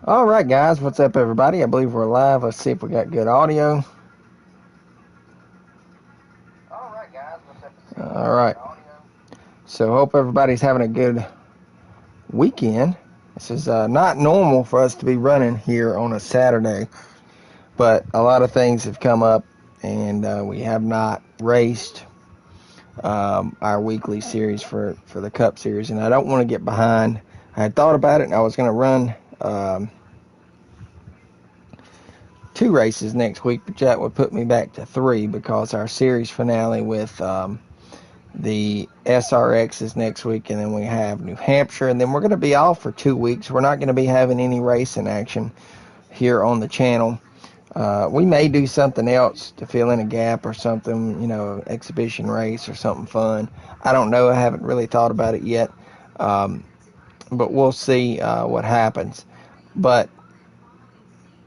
All right, guys, what's up, everybody? I believe we're live. Let's see if we got good audio. All right. So, hope everybody's having a good weekend. This is not normal for us to be running here on a Saturday, but a lot of things have come up, and we have not raced our weekly series for the Cup Series, and I don't want to get behind. I had thought about it, and I was going to run 2 races next week, but that would put me back to 3 because our series finale with the SRX is next week, and then we have New Hampshire, and then we're going to be off for 2 weeks. We're not going to be having any racing action here on the channel. We may do something else to fill in a gap or something, exhibition race or something fun. I don't know. I haven't really thought about it yet, but we'll see what happens. But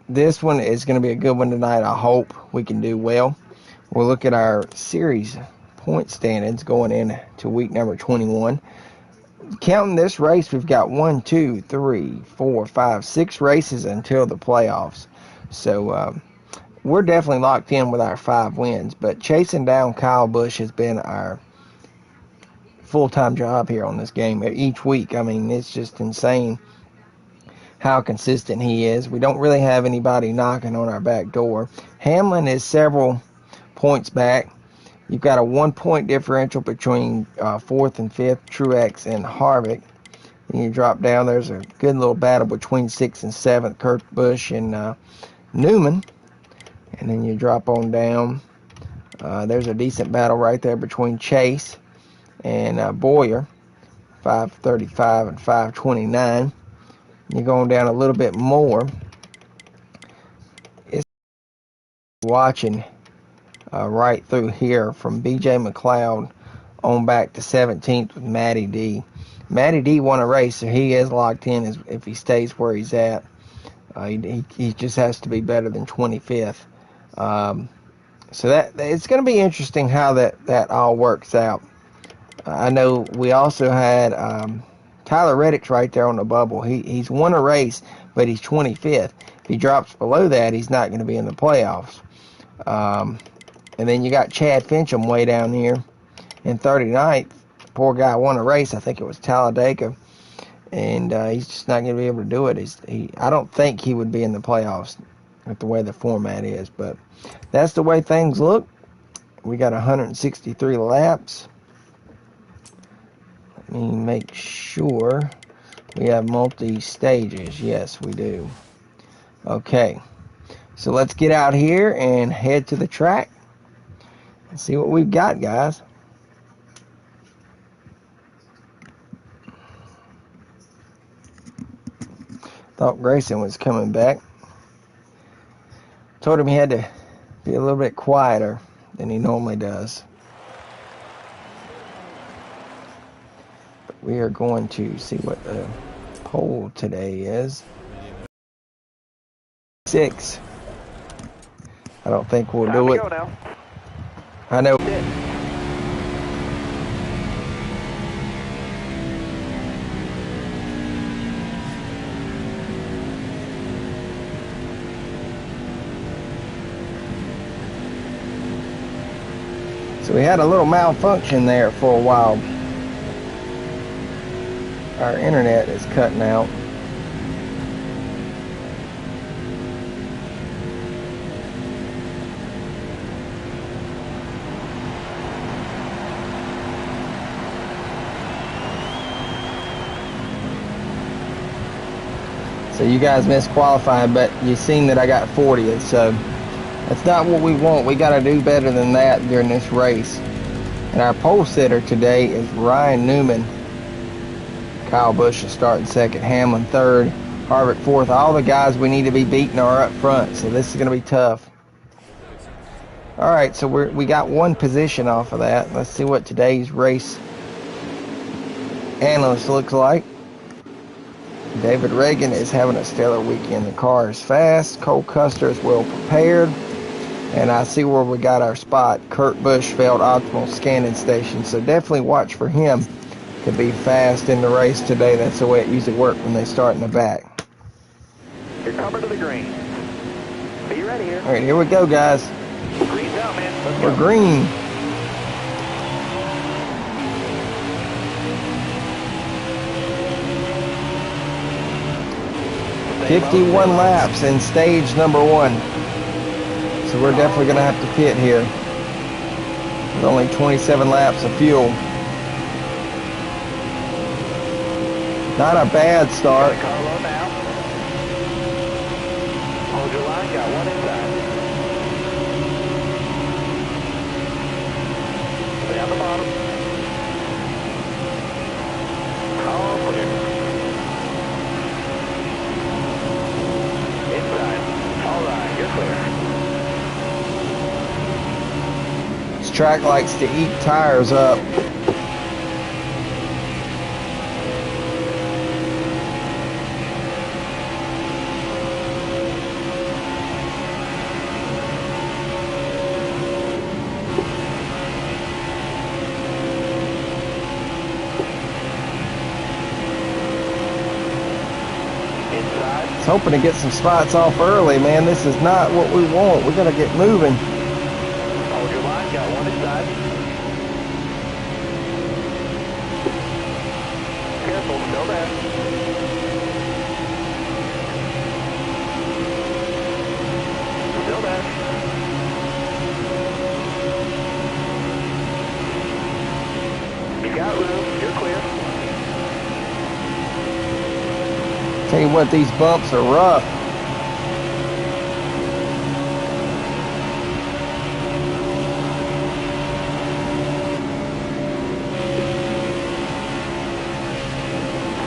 this one is going to be a good one tonight. I hope we can do well. We'll look at our series point standings going into week number 21. Counting this race, we've got 1, 2, 3, 4, 5, 6 races until the playoffs. So we're definitely locked in with our 5 wins. But chasing down Kyle Busch has been our full-time job here on this game each week. I mean, it's just insane how consistent he is. We don't really have anybody knocking on our back door. Hamlin is several points back. You've got a 1-point differential between 4th and 5th, Truex and Harvick. And you drop down, there's a good little battle between 6th and 7th, Kurt Busch and Newman. And then you drop on down. There's a decent battle right there between Chase and Boyer, 535 and 529. You're going down a little bit more. It's watching right through here from B.J. McLeod on back to 17th with Matty D. Matty D won a race, so he is locked in if he stays where he's at. He just has to be better than 25th. So that it's going to be interesting how that all works out. I know we also had Tyler Reddick's right there on the bubble. He's won a race, but he's 25th. If he drops below that, he's not going to be in the playoffs. And then you got Chad Fincham way down here in 39th. Poor guy won a race. I think it was Talladega. And he's just not going to be able to do it. I don't think he would be in the playoffs with the way the format is. But that's the way things look. We got 163 laps. Let me make sure we have multi-stages. Yes, we do. Okay. So let's get out here and head to the track and see what we've got, guys. Thought Grayson was coming back. Told him he had to be a little bit quieter than he normally does. We are going to see what the poll today is. 6. I don't think we'll do it. I know. So we had a little malfunction there for a while. Our internet is cutting out. So you guys missed qualifying, but you seen that I got 40th, so that's not what we want. We got to do better than that during this race. And our pole sitter today is Ryan Newman. Kyle Busch is starting 2nd, Hamlin 3rd, Harvick 4th. All the guys we need to be beating are up front, so this is going to be tough. All right, so we got 1 position off of that. Let's see what today's race analyst looks like. David Reagan is having a stellar weekend. The car is fast. Cole Custer is well prepared. And I see where we got our spot. Kurt Busch failed optimal scanning station, so definitely watch for him to be fast in the race today. That's the way it usually works when they start in the back. You're covered to the green. Be ready here. All right, here we go, guys. Green's out, man. Let's We're go. green. Stay low, 51 stay low. laps in stage number 1. So we're definitely going to have to pit here. With only 27 laps of fuel. Not a bad start. Got a car low now. Hold your line, got one inside. Stay on the bottom. All clear. Inside. All right, you're clear. This track likes to eat tires up. Hoping to get some spots off early, man. This is not what we want. We gotta get moving. Hold your line, got one inside. Careful, still there. Still there. You got room, you're clear. Tell you what, these bumps are rough.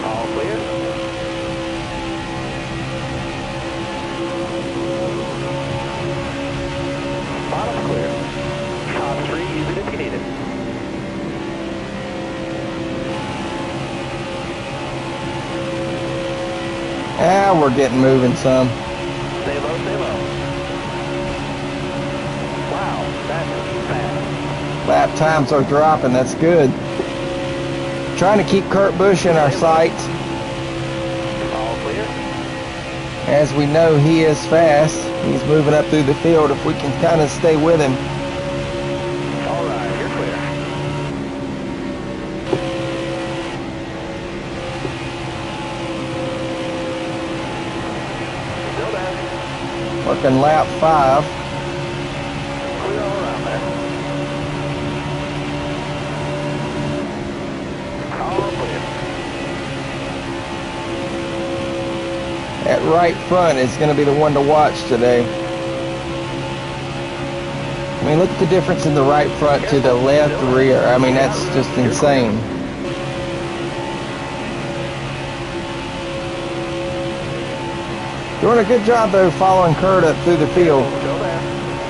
All clear. Bottom clear. Top 3, use it if you need it. Ah, we're getting moving some. Stay low, stay low. Wow, that's fast. Lap times are dropping, that's good. Trying to keep Kurt Busch in our sights. All clear. As we know, he is fast. He's moving up through the field. If we can kind of stay with him. All right, you're clear. Still there. Working lap 5. Clear all around there. All clear. That right front is going to be the one to watch today. I mean, look at the difference in the right front to the left rear. I mean, that's just insane. Doing a good job, though, following Kurt up through the field. Still there.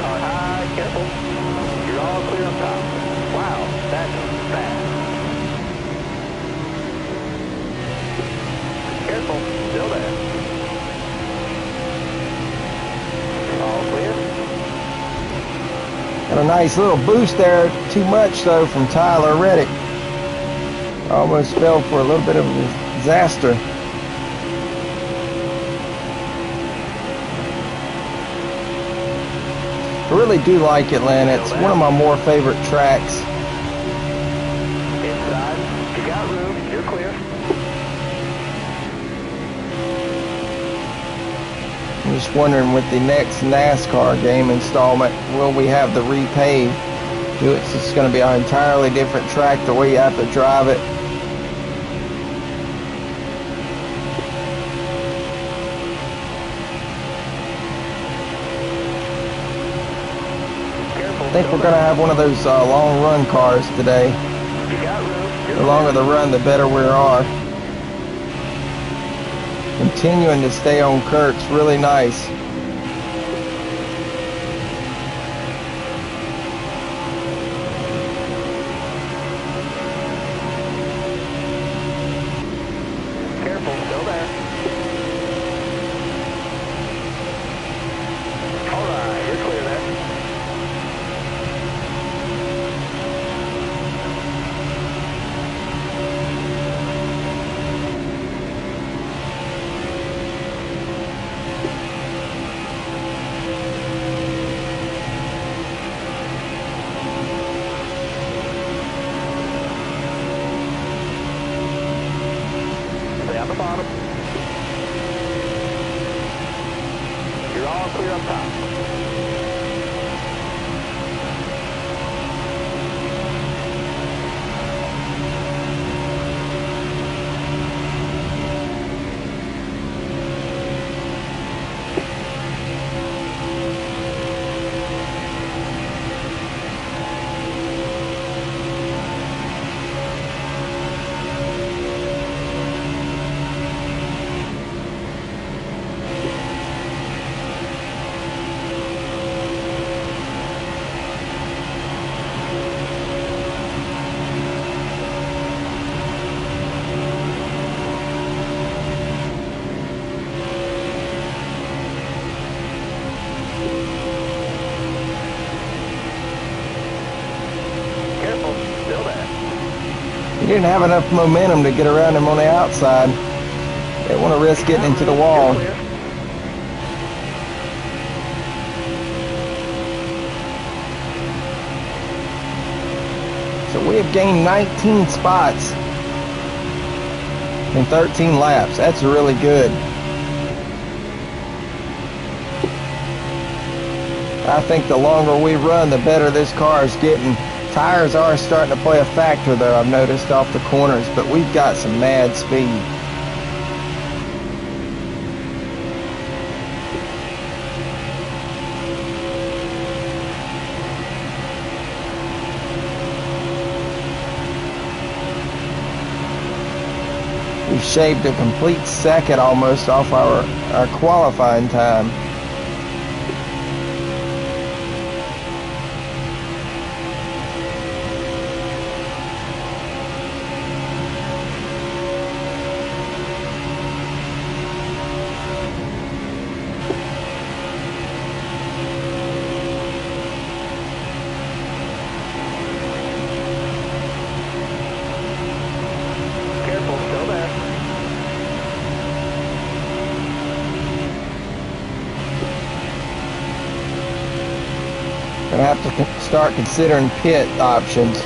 Car high, careful. You're all clear up top. Wow, that's fast. Careful, still there. All clear. Got a nice little boost there. Too much, though, from Tyler Reddick. Almost fell for a little bit of a disaster. I really do like Atlanta. It's one of my more favorite tracks. Inside. You got room. You're clear. I'm just wondering, with the next NASCAR game installment, will we have the repave? It's just going to be an entirely different track, the way you have to drive it. I think we're going to have one of those long run cars today. You got room. The longer the run, the better we are. Continuing to stay on Kurt's really nice. Careful, still there. All right, you're clear there. the bottom. You're all clear up top. He didn't have enough momentum to get around him on the outside. They want to risk getting into the wall. So we have gained 19 spots in 13 laps. That's really good. I think the longer we run, the better this car is getting. Tires are starting to play a factor, though, I've noticed off the corners, but we've got some mad speed. We've shaved a complete second almost off our qualifying time. Gonna have to start considering pit options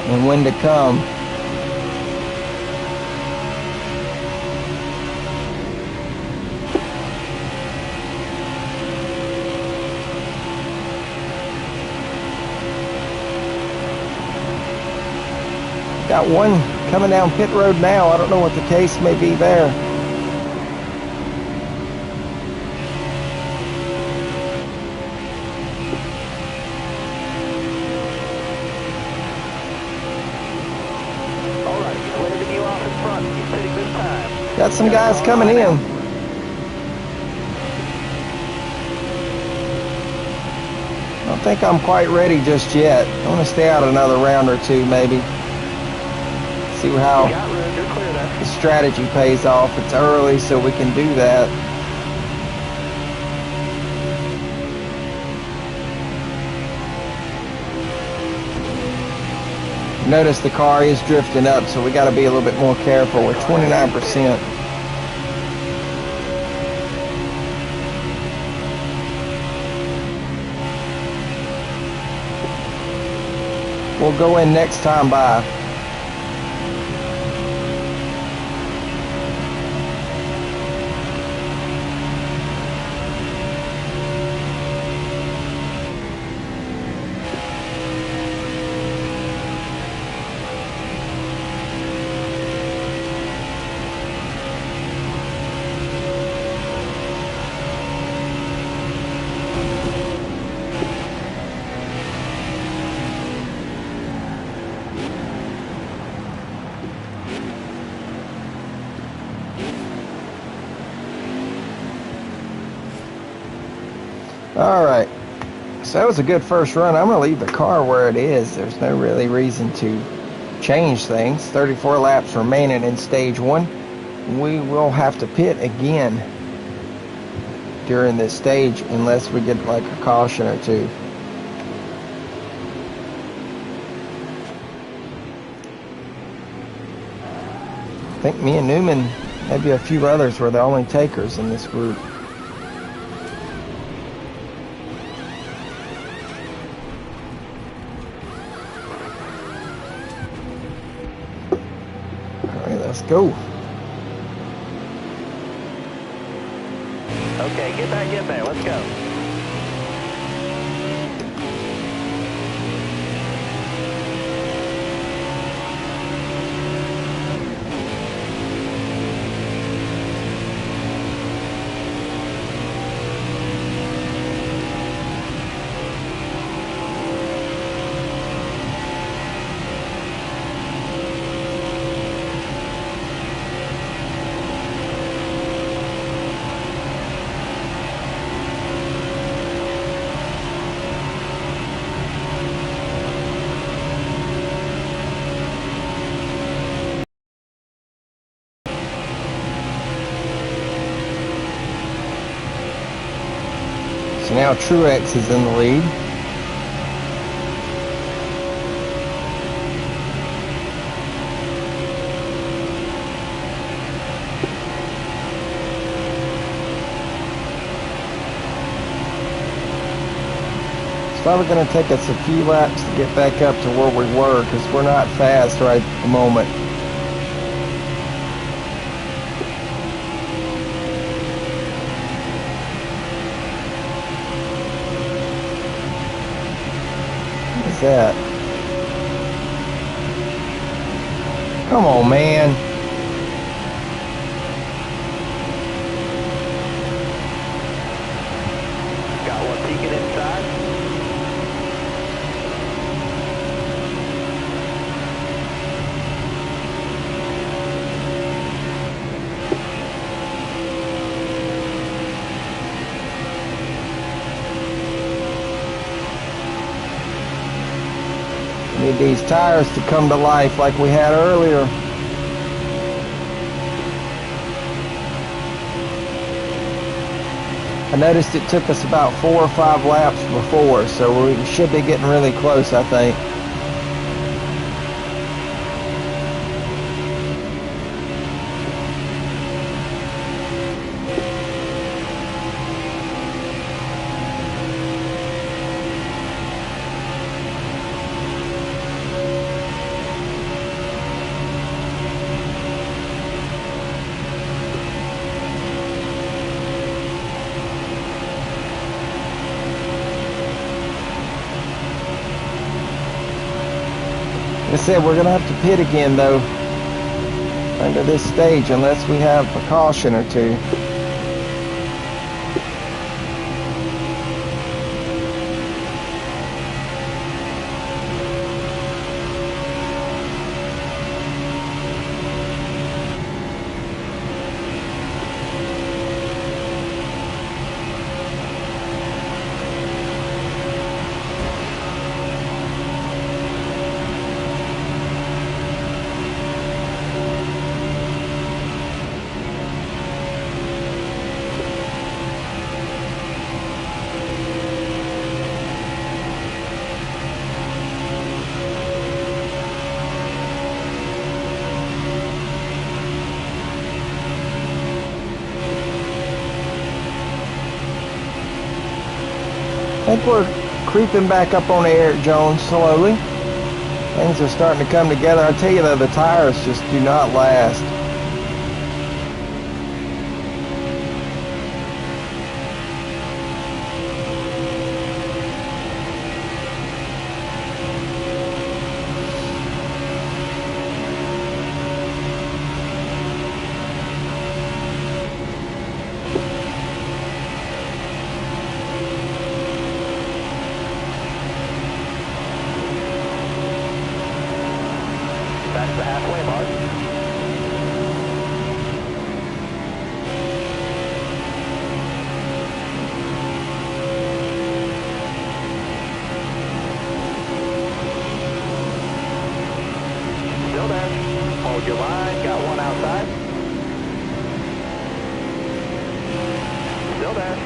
and when to come. Got one coming down pit road now. I don't know what the case may be there. Got some guys coming in. I don't think I'm quite ready just yet. I want to stay out another round or two maybe. See how the strategy pays off. It's early, so we can do that. Notice the car is drifting up, so we got to be a little bit more careful. We're 29%. We'll go in next time by. Alright, so that was a good first run. I'm going to leave the car where it is. There's no really reason to change things. 34 laps remaining in stage 1. We will have to pit again during this stage unless we get like a caution or two. I think me and Newman, maybe a few others, were the only takers in this group. Let's go. Okay, get back in there. Let's go. So now Truex is in the lead. It's probably going to take us a few laps to get back up to where we were because we're not fast right at the moment. What is that? Come on, man. Got one peeking inside. Need these tires to come to life like we had earlier. I noticed it took us about 4 or 5 laps before, so we should be getting really close, I think. Like I said, we're going to have to pit again, though, under this stage, unless we have a caution or two. I think we're creeping back up on the Eric Jones slowly. Things are starting to come together. I tell you though, the tires just do not last. That's the halfway mark. Still there. Hold your line. Got one outside. Still there.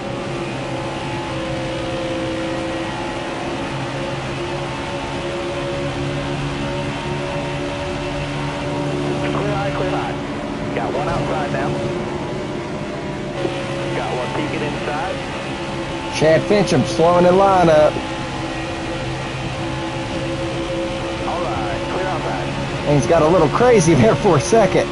Clear high. Got one outside now. Got one peeking inside. Chad Fincham slowing the line up. All right, clear outside. Things got a little crazy there for a second.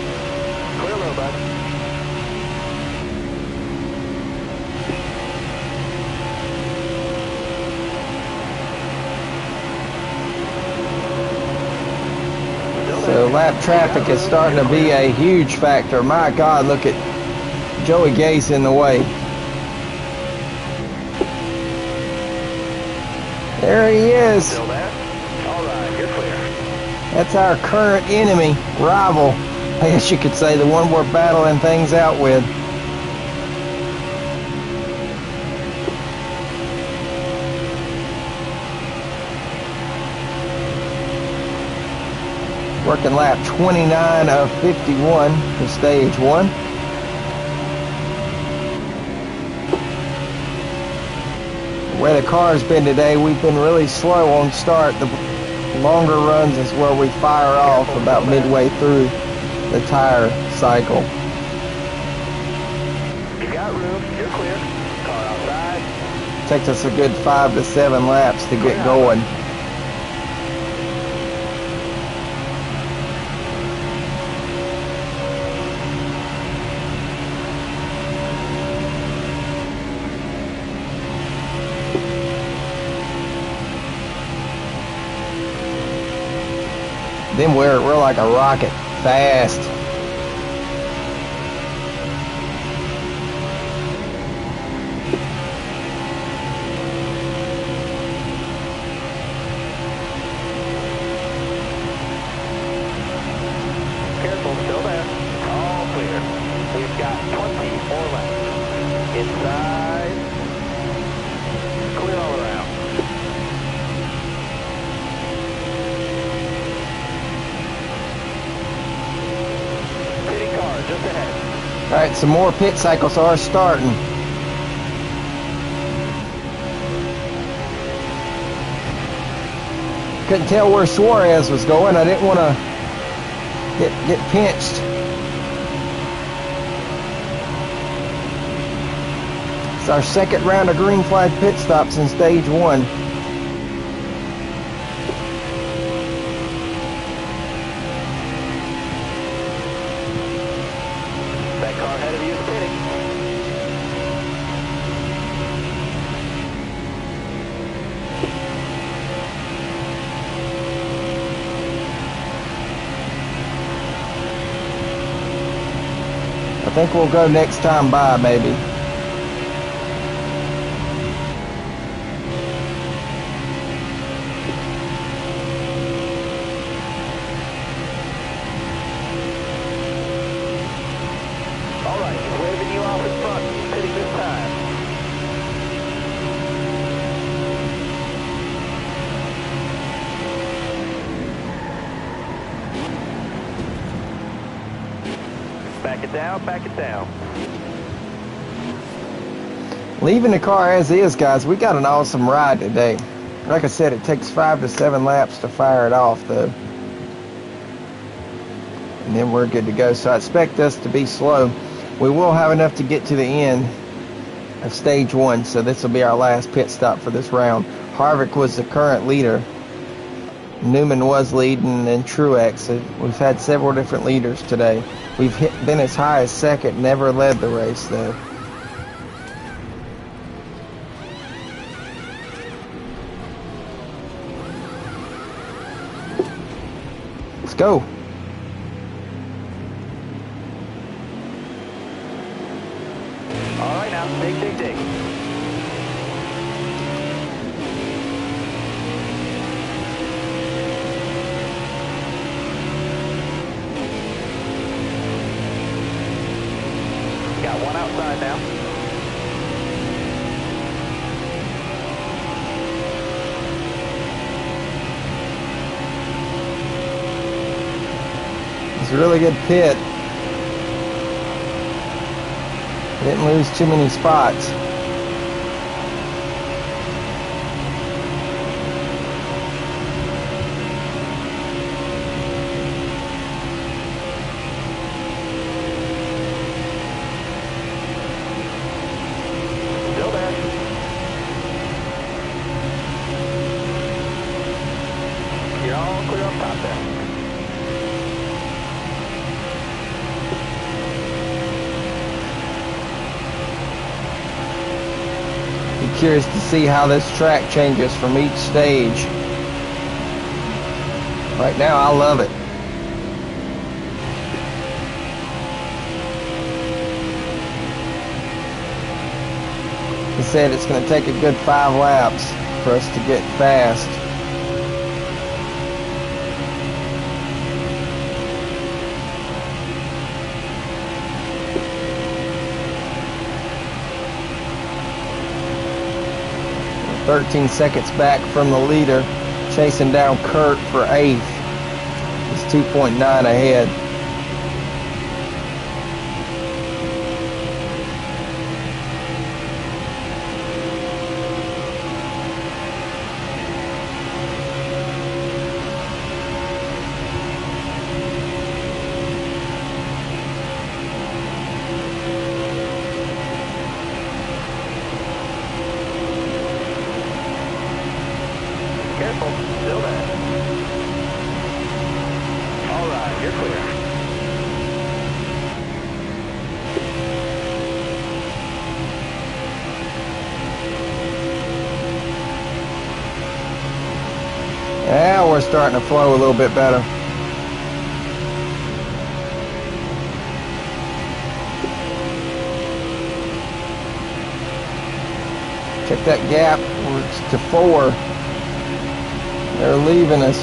So lap traffic is starting to be a huge factor. My God, look at Joey Gase in the way. There he is. Still there? All right, you're clear. That's our current enemy, rival. I guess you could say the one we're battling things out with. Working lap 29 of 51 for stage 1. The way the car's been today, we've been really slow on start. The longer runs is where we fire off about midway through the tire cycle. You got room, you're clear. Car outside. Takes us a good 5 to 7 laps to get going. Then we're like a rocket, fast. Careful, still there. All clear. We've got 20 more laps. Inside. Clear all around. Pitting car just ahead. All right, some more pit cycles are starting. Couldn't tell where Suarez was going. I didn't want to get pinched. It's our second round of green flag pit stops in stage 1. That car ahead of you is pitting. I think we'll go next time by, maybe. All right, he's waving you off in front. He's pitting this time. Back it down, back it down. Leaving the car as is, guys. We got an awesome ride today. Like I said, it takes 5 to 7 laps to fire it off, though. And then we're good to go. So I expect us to be slow. We will have enough to get to the end of stage 1, so this will be our last pit stop for this round. Harvick was the current leader. Newman was leading, and Truex. We've had several different leaders today. We've been as high as second, never led the race, though. Let's go. All right, now, dig, dig, dig. Got one outside now. It's a really good pit. Didn't lose too many spots. Still there. You're all clear up top there. Be curious to see how this track changes from each stage. Right now, I love it. I said, it's going to take a good 5 laps for us to get fast. We're 13 seconds back from the leader, chasing down Kurt for 8th. He's 2.9 ahead. Careful, still there. All right, you're clear. Now we're starting to flow a little bit better. Check that gap, we're to 4. They're leaving us.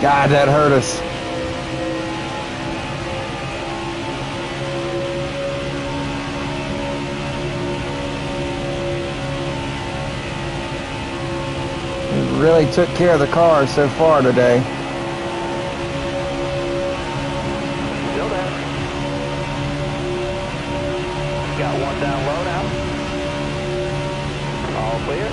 God, that hurt us. We really took care of the car so far today. Still there. Got one down low now. All clear.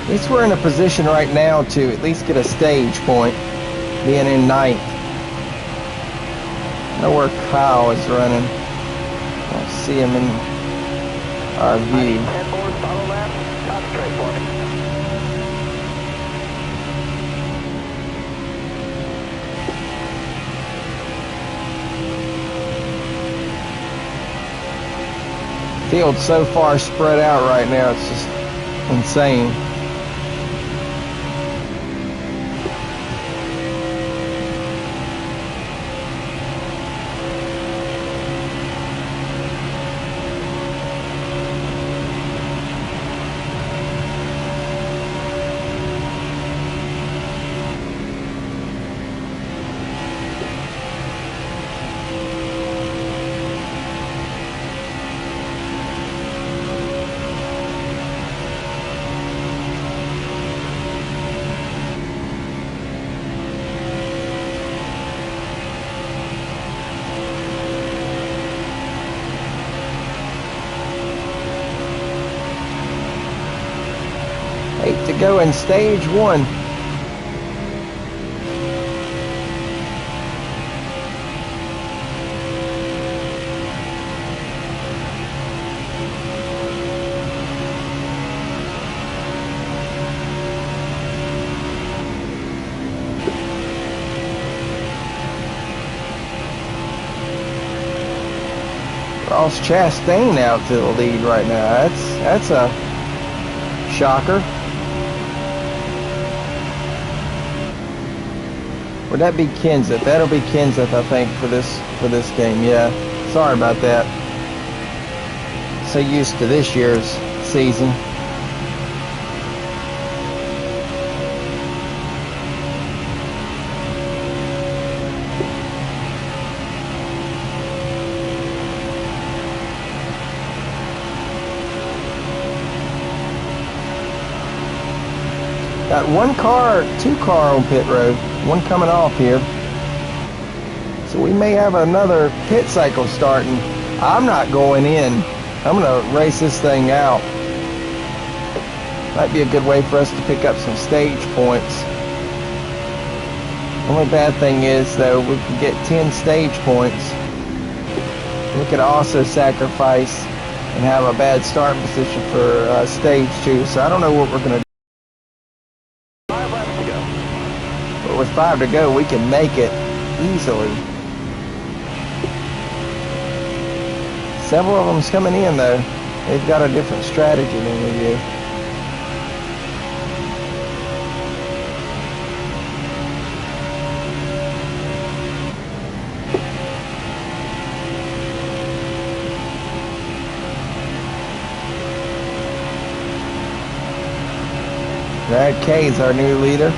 At least we're in a position right now to at least get a stage point, being in 9th. I know where Kyle is running. I don't see him in our I need view. 10 more follow laps. Concentrate for me. Field's so far spread out right now, it's just insane. Hate to go in stage 1. Ross Chastain out to the lead right now. That's a shocker. Would that be Kenseth? That'll be Kenseth, I think, for this game. Yeah. Sorry about that. So used to this year's season. Got two car on pit road, one coming off here. So we may have another pit cycle starting. I'm not going in. I'm going to race this thing out. Might be a good way for us to pick up some stage points. Only bad thing is, though, we can get 10 stage points. We could also sacrifice and have a bad starting position for stage 2. So I don't know what we're going to do. 5 laps to go. But with 5 to go. We can make it easily. Several of them's coming in though. They've got a different strategy than we do. Brad K's our new leader.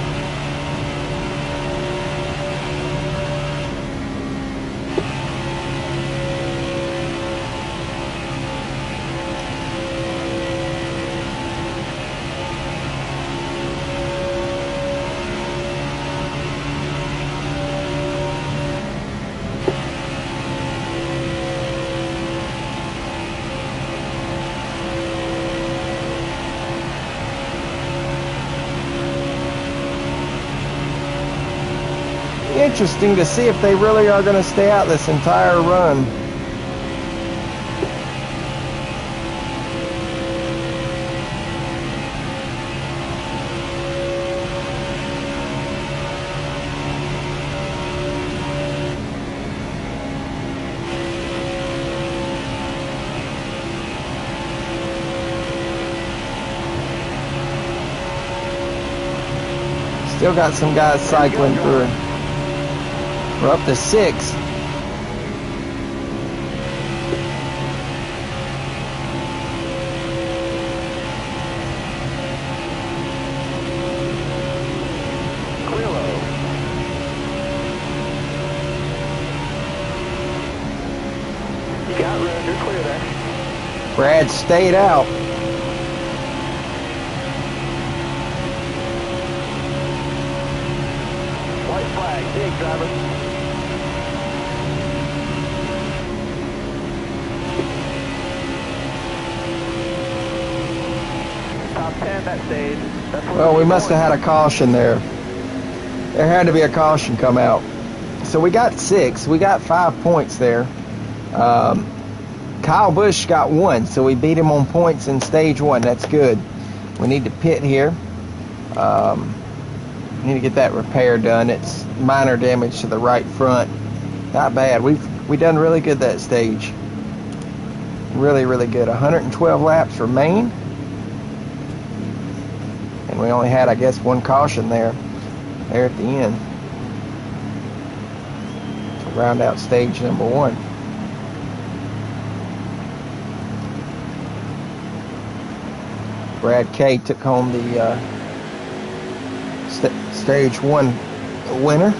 Interesting to see if they really are going to stay out this entire run. Still got some guys cycling through. We're up to 6. Clear low. You got room, you're clear there. Brad stayed out. White flag, big driver. Top 10, that stayed. Well, we must have had a caution there. There had to be a caution come out. So we got 6. We got 5 points there. Kyle Busch got 1, so we beat him on points in stage 1. That's good. We need to pit here. Need to get that repair done. It's minor damage to the right front. Not bad. We done really good that stage. Really, really good. 112 laps remain. And we only had, I guess, 1 caution there at the end to round out stage number 1. Brad K took home the stage 1 winner.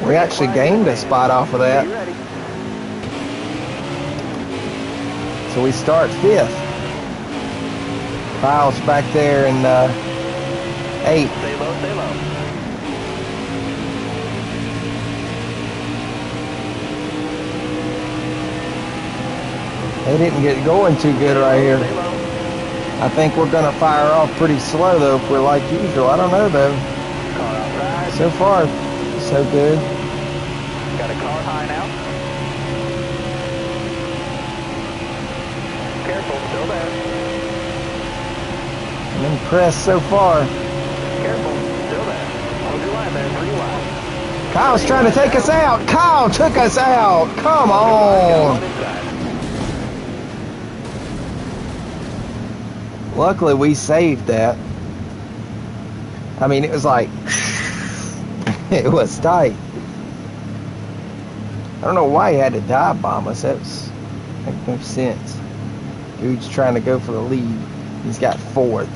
We actually gained a spot off of that. So we start 5th. Kyle's back there in 8th. Stay low, stay low. They didn't get going too good right here. Stay low. I think we're going to fire off pretty slow, though, if we're like usual. I don't know, though. Car outside. So far, so good. Got a car high now. Careful, still there. I'm impressed so far. Careful, still there. Hold your line there, 3 wide. Kyle's trying to take us out. Kyle took us out. Come on. Luckily, we saved that. I mean, it was like, it was tight. I don't know why he had to dive bomb us. That makes no sense. Dude's trying to go for the lead. He's got 4th.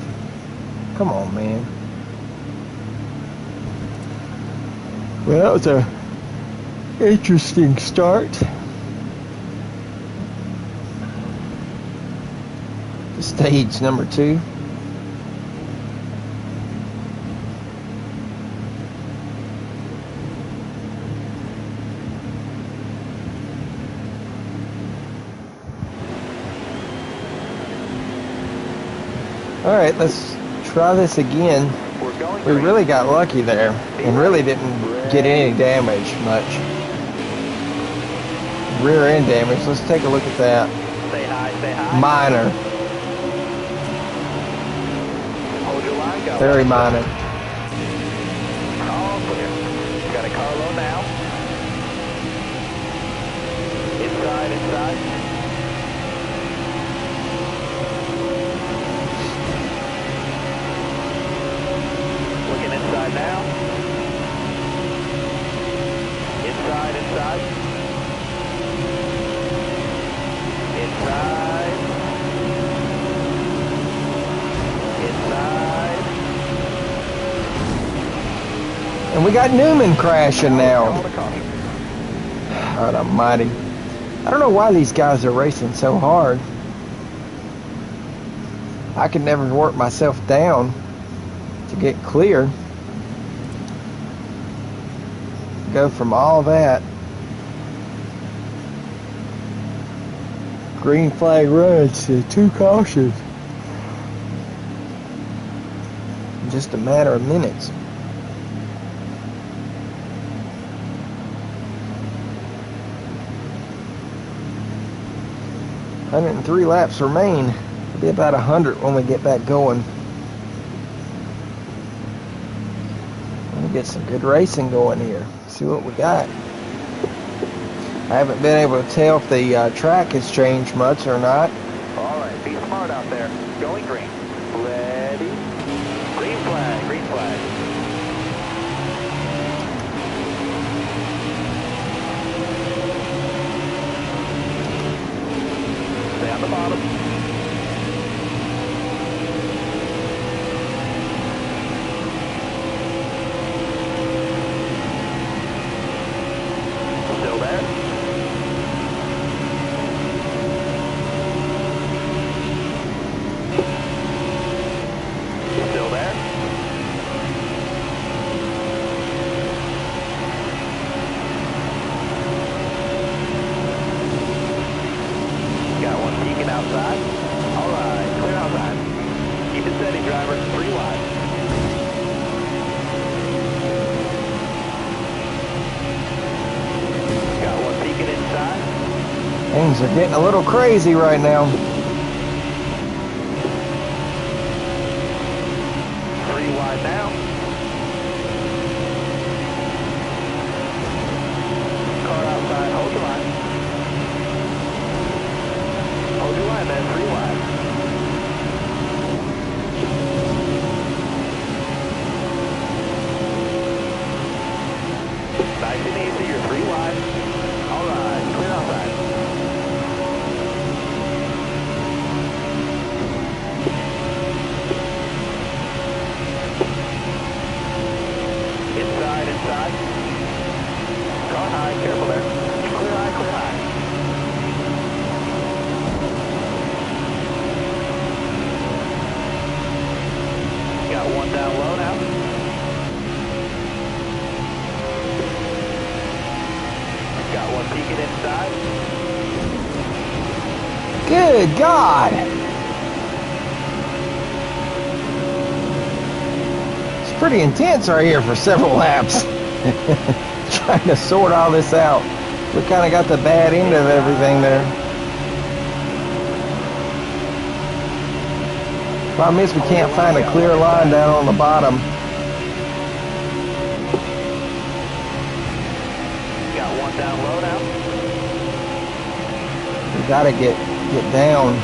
Come on, man. Well, that was a interesting start. Stage number 2. All right, let's try this again. We really got lucky there and really didn't get any damage much. Rear end damage. Let's take a look at that. Stay high, stay high. Minor. Hold your line, go. Very minor. we got Newman crashing now. Call the caution. God almighty. I don't know why these guys are racing so hard. I could never work myself down to get clear. Go from all that green flag runs to 2 cautions in just a matter of minutes. "103 laps remain." It'll be about 100 when we get back going. We'll get some good racing going here. See what we got. I haven't been able to tell if the track has changed much or not. All right, be smart out there. Going green. Ready. Green flag, green flag. Stay on the bottom. Still there? Still there? Got one peeking outside. All right, clear outside. Keep it steady, driver. 3 wide. Got one peeking inside. Things are getting a little crazy right now. 3 wide now. Car outside, hold your line. Hold your line, man, 3 wide. Nice and easy, you're 3 wide. All right, clear outside. Inside, inside. Car high, careful there. Clear high, clear high. Got one down low now. Got one peeking inside. Good God! It's pretty intense right here for several laps. Trying to sort all this out. We kind of got the bad end of everything there. Problem is we can't find a clear line down on the bottom. Got one down low now. We gotta get down.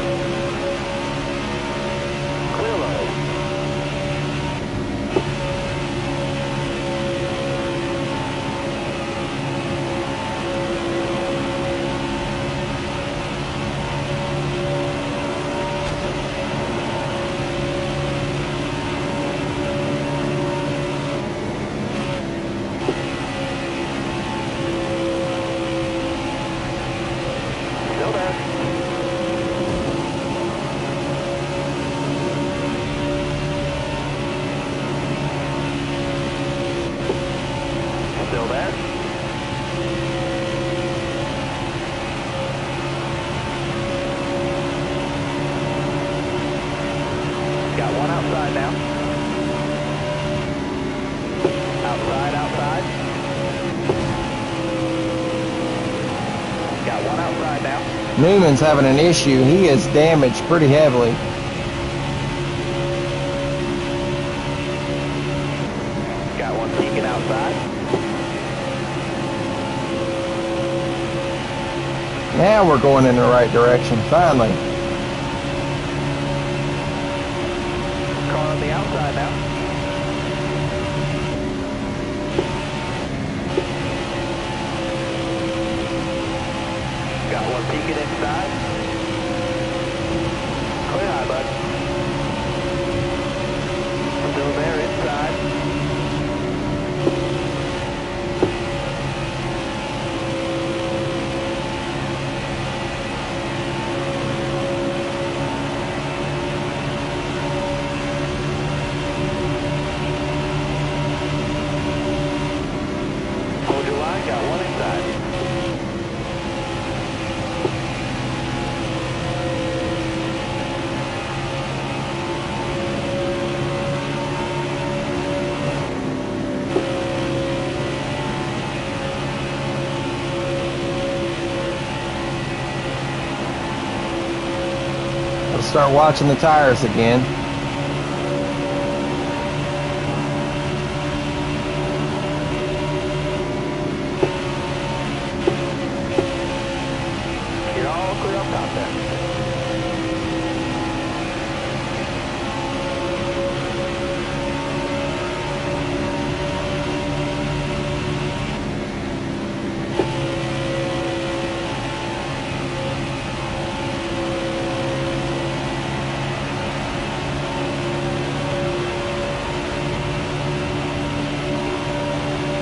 Clear low. Still there. Still there. Got one outside now. Outside, outside. Got one outside now. Newman's having an issue. He is damaged pretty heavily. Got one peeking outside. Now we're going in the right direction, finally. Car on the outside now. Got one peeking inside. Clear high, bud. Still there inside. start watching the tires again. You're all clear up top there.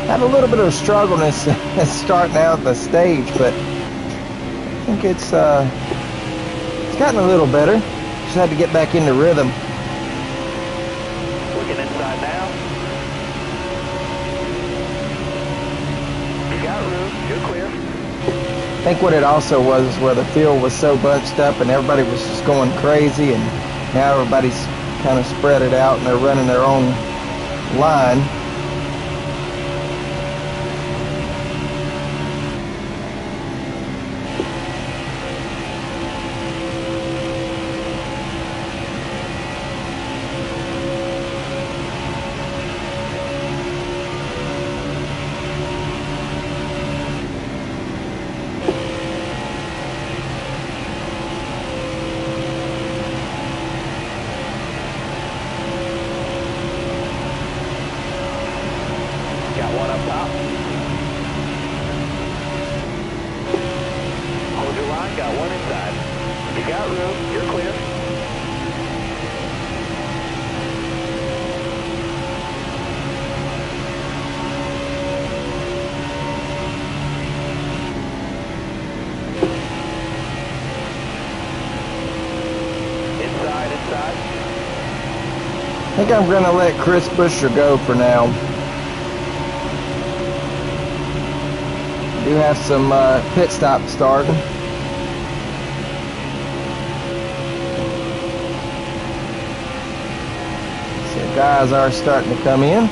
Had a little bit of a struggle starting out the stage, but I think it's gotten a little better. Just had to get back into rhythm. Looking inside now. You got room. You're clear. I think what it also was is where the field was so bunched up and everybody was just going crazy, and now everybody's kind of spread it out and they're running their own line. Got one up top. Hold your line, got one inside. You got room, you're clear. Inside. I think I'm going to let Chris Buescher go for now. Do have some pit stop starting. So guys are starting to come in. All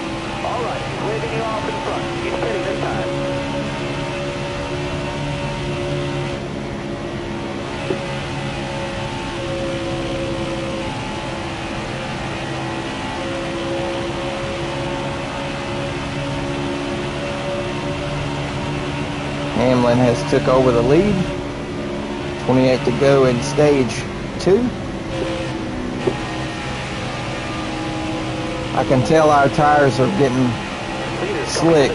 right, he's waving you off in front. He's pitting this time. Hamlin has took over the lead. 28 to go in stage 2. I can tell our tires are getting slick.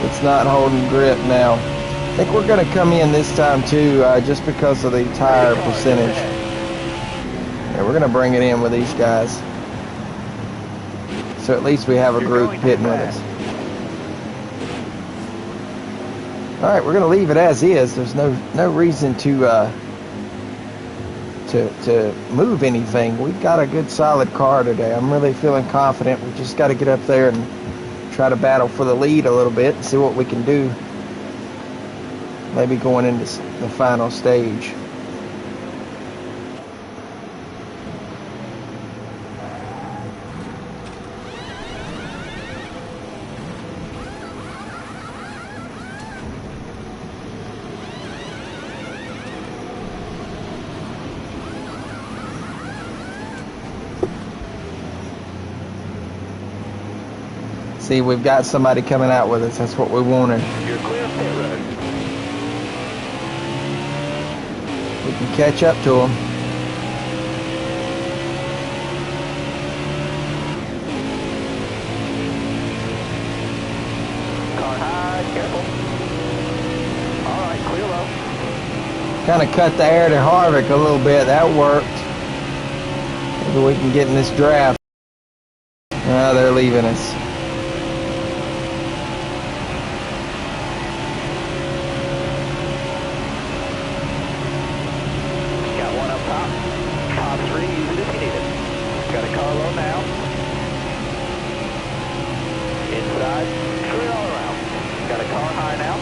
It's not holding grip now. I think we're going to come in this time too, just because of the tire percentage. Yeah, we're going to bring it in with these guys. So at least we have a group pitting with us. All right, we're going to leave it as is. There's no reason to move anything. We've got a good solid car today. I'm really feeling confident. We just got to get up there and try to battle for the lead a little bit and see what we can do. Maybe going into the final stage. See, we've got somebody coming out with us. That's what we wanted. You're clear of pit road. We can catch up to them. Car high, careful. All right, clear low. Kind of cut the air to Harvick a little bit. That worked. Maybe we can get in this draft. Ah, they're leaving us. Got a car low now. Inside, clear all around. Got a car high now.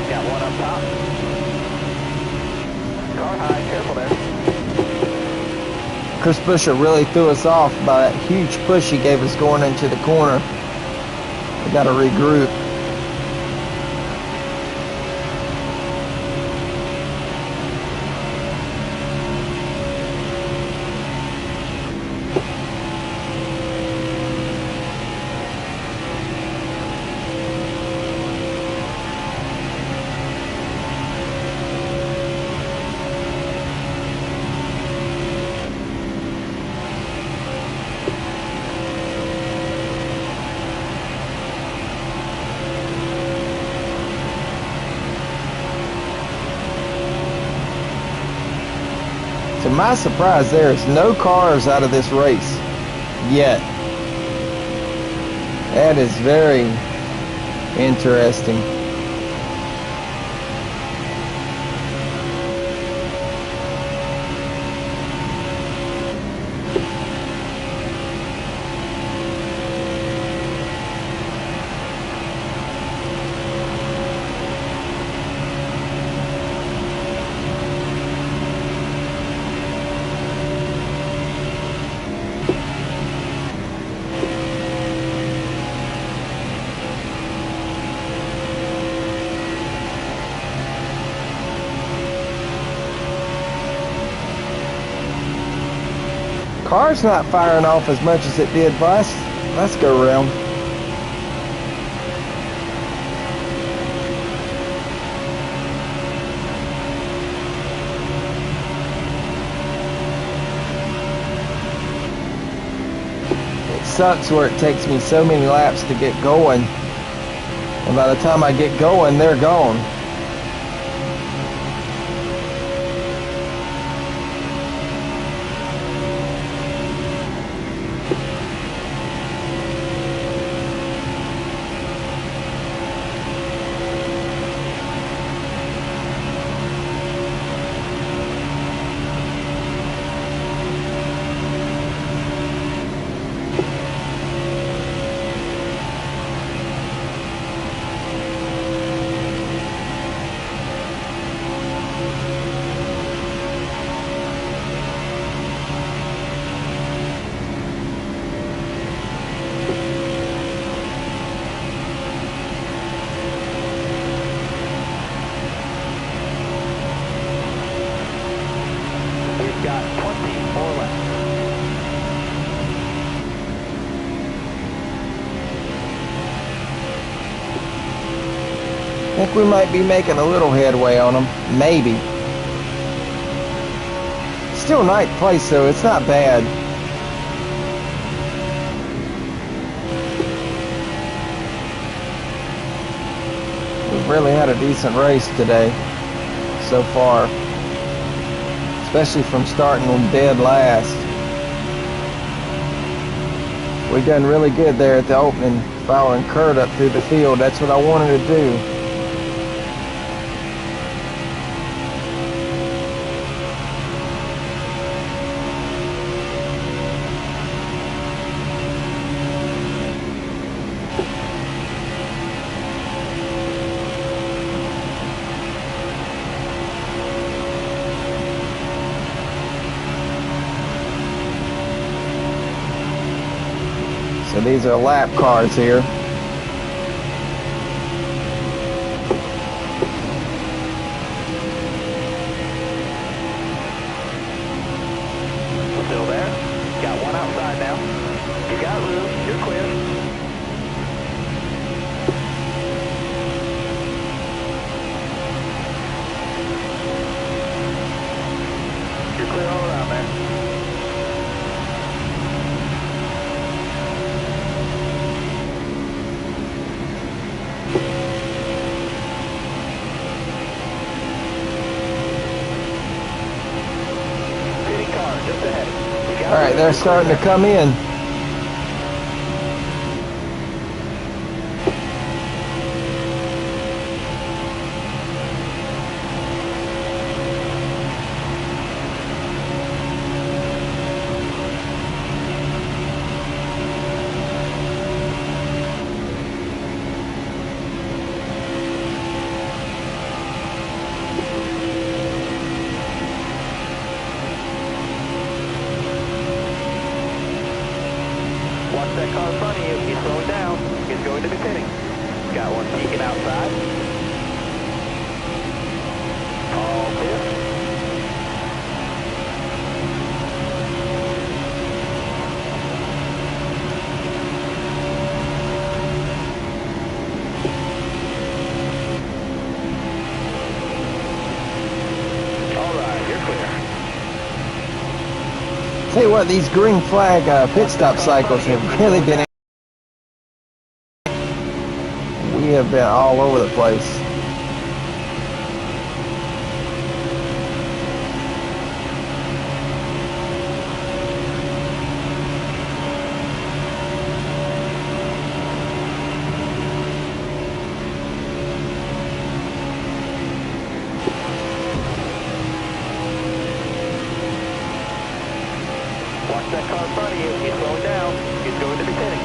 Got one up top. Car high, careful there. Chris Buescher really threw us off by that huge push he gave us going into the corner. We got to regroup. To my surprise, there is no cars out of this race yet. That is very interesting. Car's not firing off as much as it did last go round. It sucks where it takes me so many laps to get going, and by the time I get going, they're gone. I think we might be making a little headway on them, maybe. Still ninth place though, it's not bad. We've really had a decent race today so far, especially from starting on dead last. We've done really good there at the opening, following Kurt up through the field. That's what I wanted to do. So these are lap cars here. Still there. Got one outside now. You got room. You're clear. You're clear all around there. All right, they're starting to come in. Watch that car in front of you. He's slowing down. He's going to be pitting. Got one peeking outside. All clear. All right, you're clear. Tell you what, these green flag pit stop cycles have really been. We have been all over the place. that car in front of you. He's slowing down. He's going to be pitting.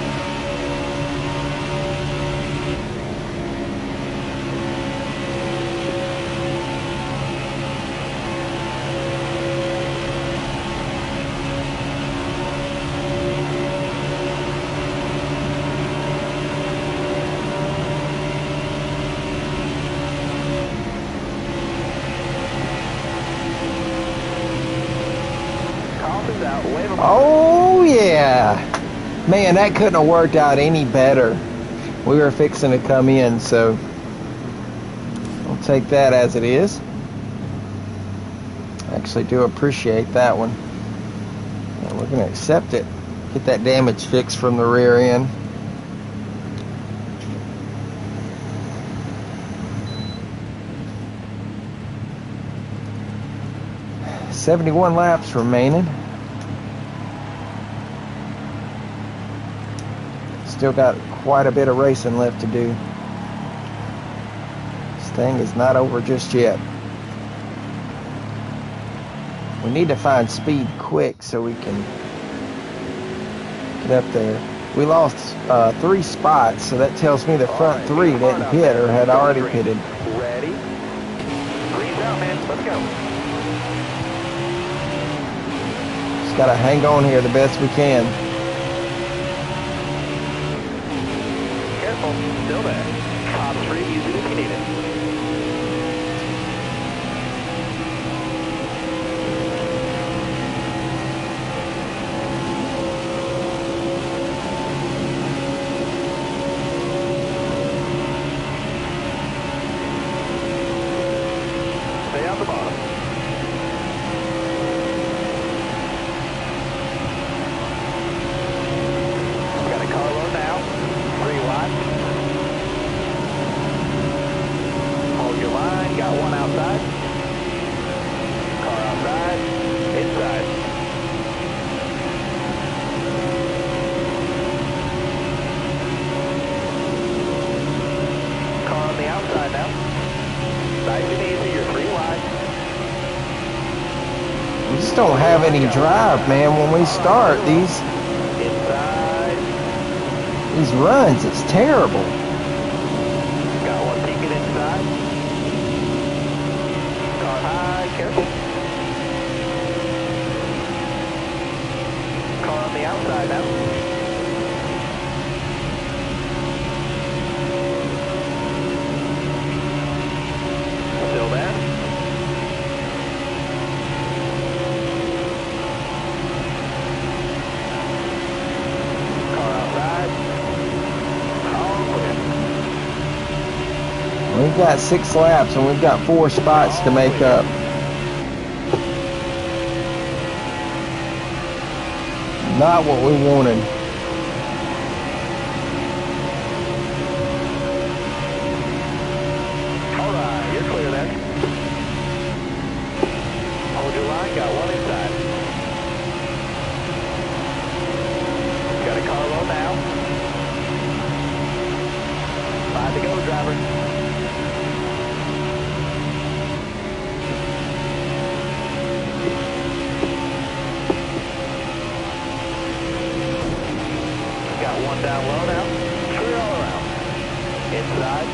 Oh yeah, man, that couldn't have worked out any better. We were fixing to come in, so I'll take that as it is. Actually do appreciate that one. And we're gonna accept it. Get that damage fixed from the rear end. "71 laps remaining. Still got quite a bit of racing left to do. This thing is not over just yet. We need to find speed quick so we can get up there. We lost 3 spots, so that tells me the front 3 didn't pit or had already pitted. Ready? Green's out, man. Let's go. Just gotta hang on here the best we can. Careful. Still there. Top 3, use it if you need it. Stay on the bottom. We got a car low now. 3 wide. Hold your line. Got one outside. Car outside. Inside. Car on the outside now. Nice and easy. You're 3 wide. We just don't have any drive, man. When we start these runs, it's terrible. Got one peeking inside. Car high, careful. Car on the outside now. Still there. Car outside. We've got 6 laps and we've got 4 spots to make up. Not what we wanted. Alright, you're clear there. Hold your line, got one inside. Got a car low now. 5 to go, driver. One down low now. Clear all around. Inside.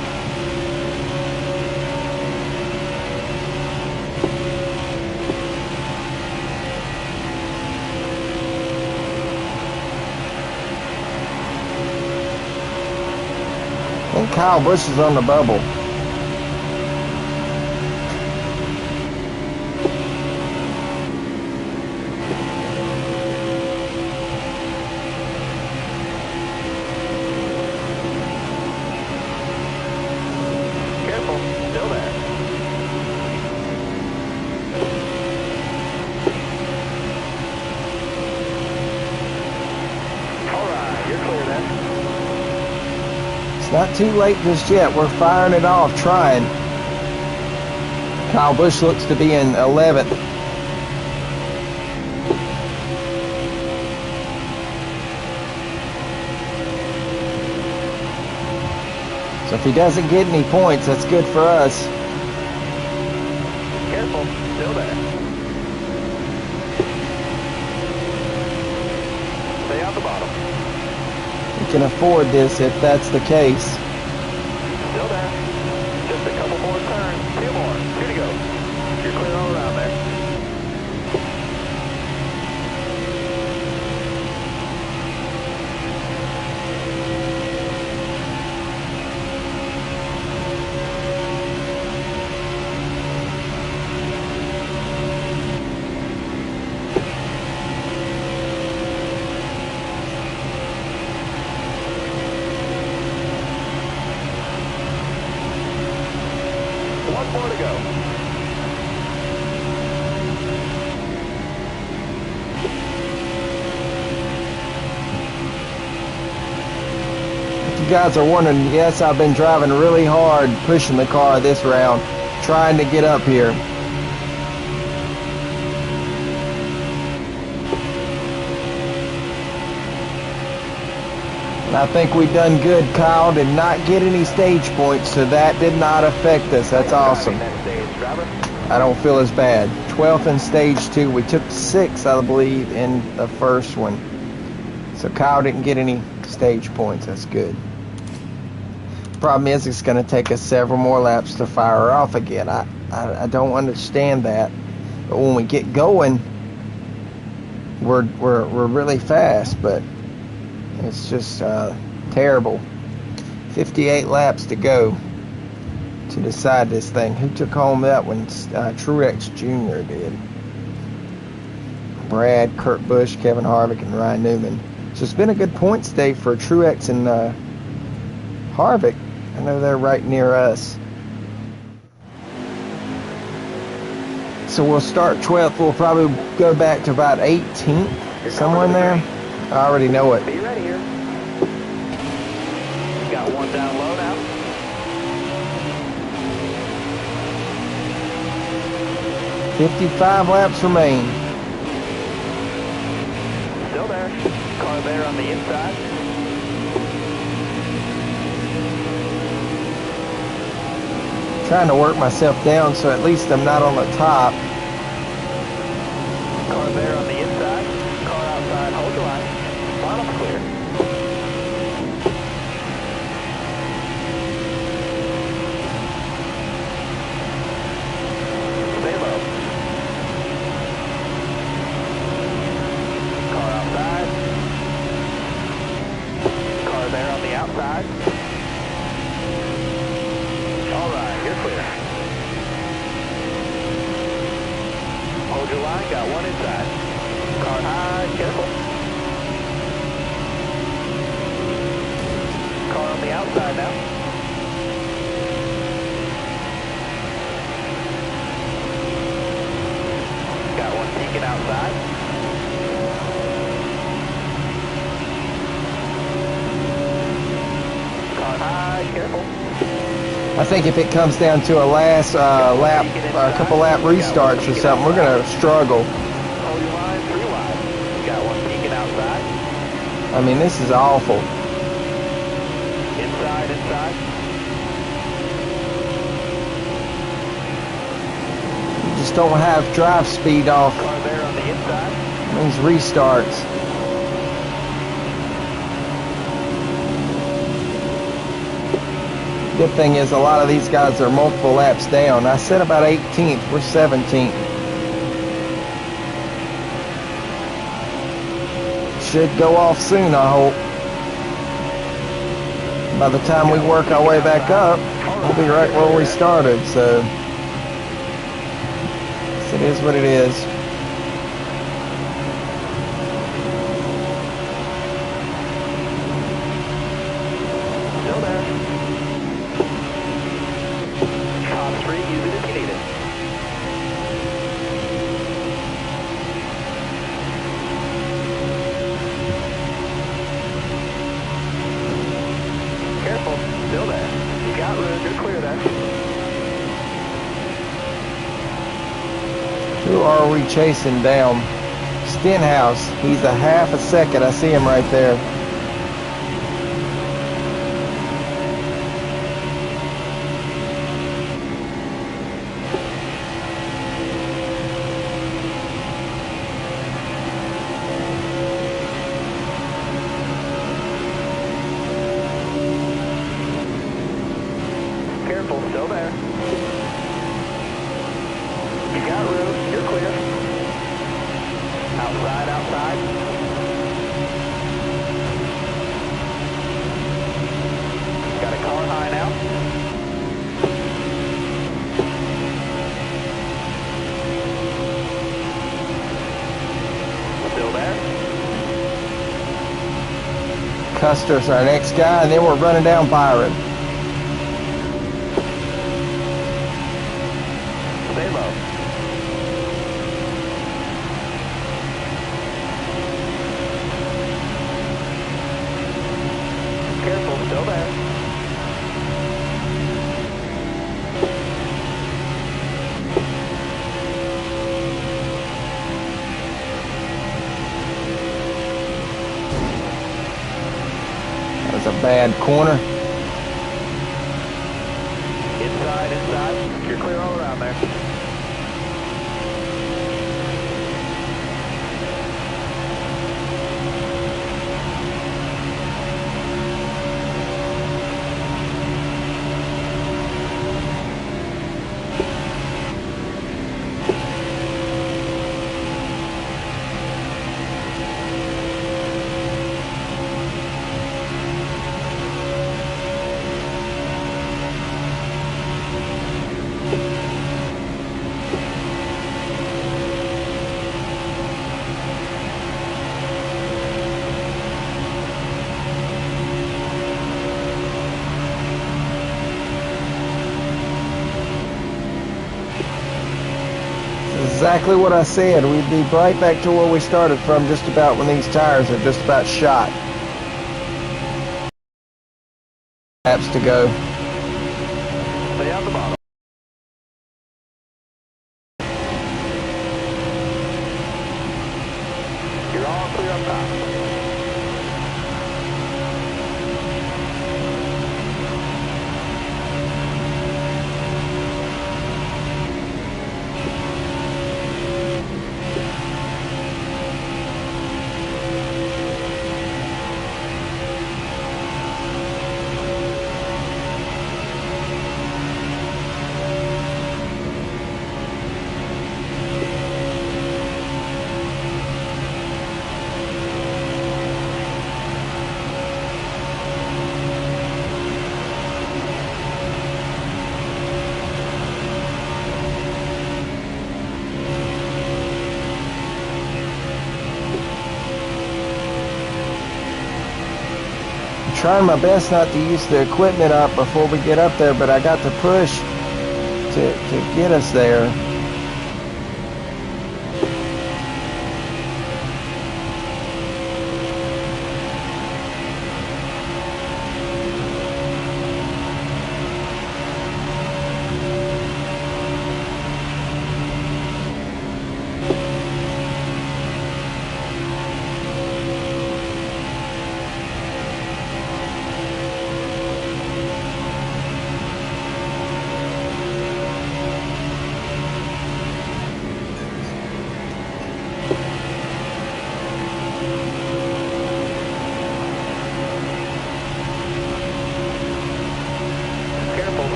I think Kyle Busch is on the bubble. Not too late just yet. We're firing it off, trying. Kyle Busch looks to be in 11th. So if he doesn't get any points, that's good for us. Careful, still there. can afford this if that's the case. Still there. Just a couple more turns. 2 more. 2 to go. You're clear all around there. One more to go. If you guys are wondering, yes, I've been driving really hard, pushing the car this round, trying to get up here. And I think we've done good. Kyle did not get any stage points, so that did not affect us. That's awesome. I don't feel as bad. 12th in stage 2. We took 6, I believe, in the first one. So Kyle didn't get any stage points. That's good. Problem is, it's going to take us several more laps to fire her off again. I don't understand that. But when we get going, we're really fast, but it's just terrible. 58 laps to go to decide this thing. Who took home that one? Truex Jr. did. Brad, Kurt Busch, Kevin Harvick, and Ryan Newman. So it's been a good points day for Truex and Harvick. I know they're right near us. So we'll start 12th. We'll probably go back to about 18th, somewhere in there. I already know it. Be ready here. Got one down low now. $55 laps remain. Still there. Car there on the inside. Trying to work myself down so at least I'm not on the top. Car there on the inside. Car outside. Hold your line. Bottom clear. Stay low. Car outside. Car there on the outside. All right, you're clear. Hold your line. Got one inside. Car high. Careful. Car on the outside now. Got one peeking outside. Car high, careful. I think if it comes down to a last lap, a couple lap restarts or something, we're going to struggle. Hold your line, 3 wide. Got one peeking outside. I mean, this is awful. Inside, inside. You just don't have drive speed off Car there on the inside. these restarts. Good thing is a lot of these guys are multiple laps down. I said about 18th. We're 17th. Should go off soon, I hope. By the time we work our way back up, we'll be right where we started. So it is what it is. Still there. Top 3, use it if you need it. Careful, still there. You got room, you're clear there. Who are we chasing down? Stenhouse. He's a half a second. I see him right there. Outside, outside. Got a car high now. Still there. Custer's our next guy, and then we're running down Byron. Stay low. Careful, still there. That was a bad corner. Inside, inside. You're clear all around there. Exactly what I said. We'd be right back to where we started from just about when these tires are just about shot. Laps to go. Stay on the bottom. You're all clear up top. Trying my best not to use the equipment up before we get up there, but I got to push to get us there.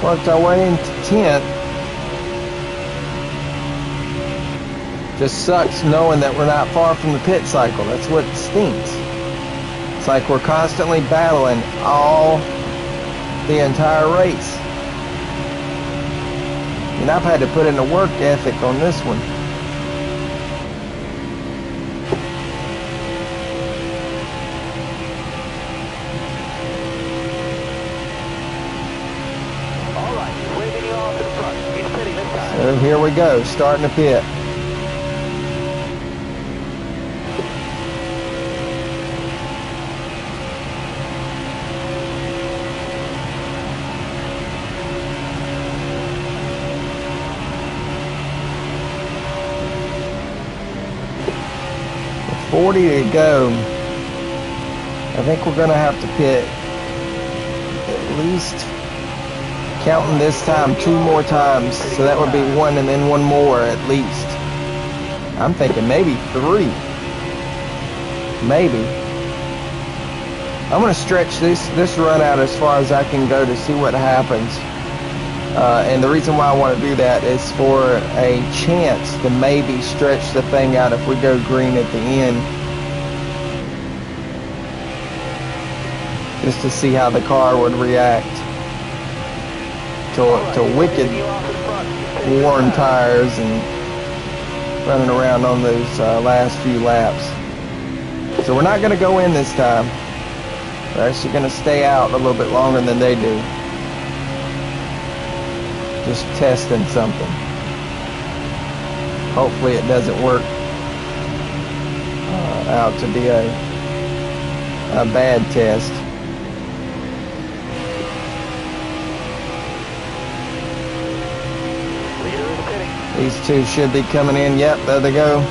Worked our way into 10th. Just sucks knowing that we're not far from the pit cycle. That's what stinks. It's like we're constantly battling all the entire race. And I've had to put in a work ethic on this one. So here we go, starting the pit. With 40 to go, I think we're going to have to pit at least, counting this time, 2 more times, so that would be 1 and then 1 more at least. I'm thinking maybe 3. Maybe. I'm going to stretch this run out as far as I can go to see what happens. And the reason why I want to do that is for a chance to maybe stretch the thing out if we go green at the end. Just to see how the car would react to wicked worn tires and running around on those last few laps. So we're not going to go in this time. We're actually going to stay out a little bit longer than they do. Just testing something. Hopefully it doesn't work out to be a bad test. These two should be coming in. Yep, there they go.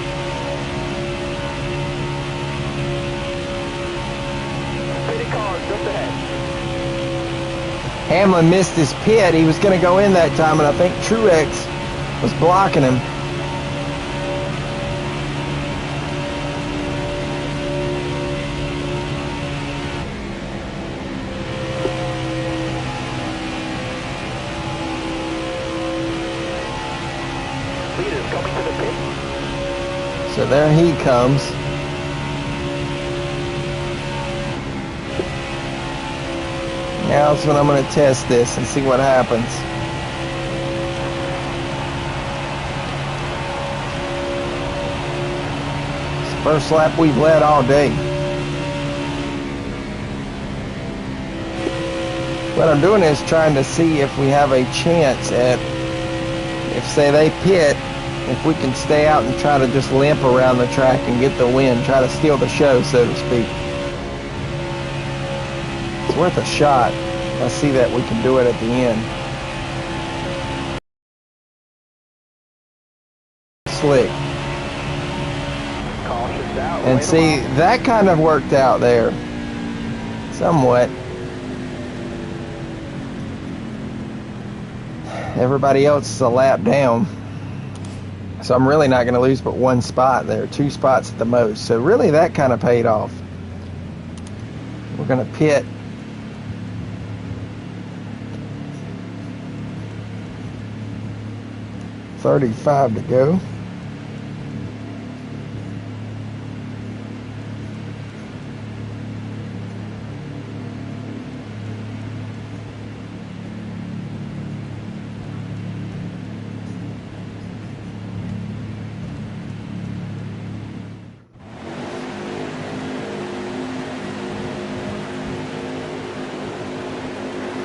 Hamlin missed his pit. He was going to go in that time, and I think Truex was blocking him. Leader's coming to the pit. So there he comes. Now is when I'm going to test this and see what happens. It's the first lap we've led all day. What I'm doing is trying to see if we have a chance at, if say they pit, if we can stay out and try to just limp around the track and get the win, try to steal the show, so to speak. It's worth a shot. I see that we can do it at the end. Slick. And see, that kind of worked out there. Somewhat. Everybody else is a lap down. So I'm really not going to lose but 1 spot there. 2 spots at the most. So really that kind of paid off. We're going to pit. .35 to go.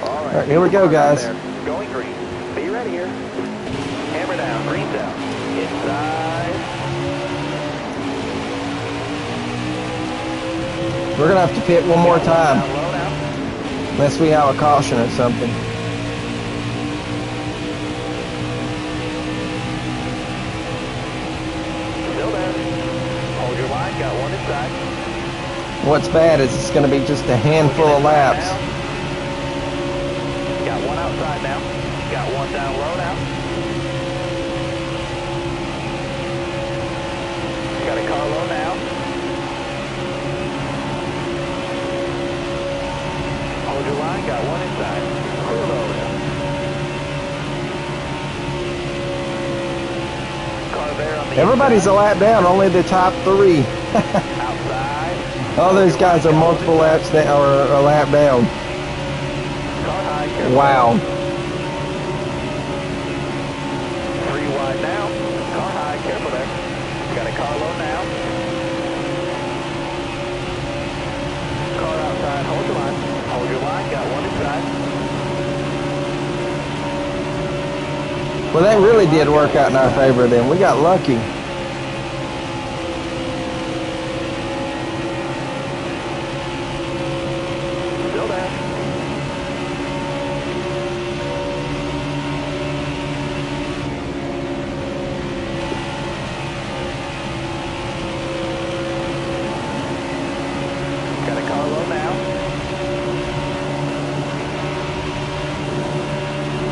All right, here we go, guys. Going green. Be ready here. Hammer down, green down. Inside. We're going to have to pit one more time. Unless we have a caution or something. Still there. Hold your line, got 1 inside. What's bad is it's going to be just a handful of laps. Got 1 outside now. Got 1 down low now. Got a car low now. Hold your line, got 1 inside. Clear low now. Car there on the Everybody's inside. a lap down, only the top 3. Outside. All those guys are multiple laps down, or a lap down. Car high, careful. Wow. 3 wide now. Car high, careful there. Got a car low now. Car outside, hold your line. Hold your line, got 1 inside. Well, that really did work out in our favor then. We got lucky. Still there. Got a car low now.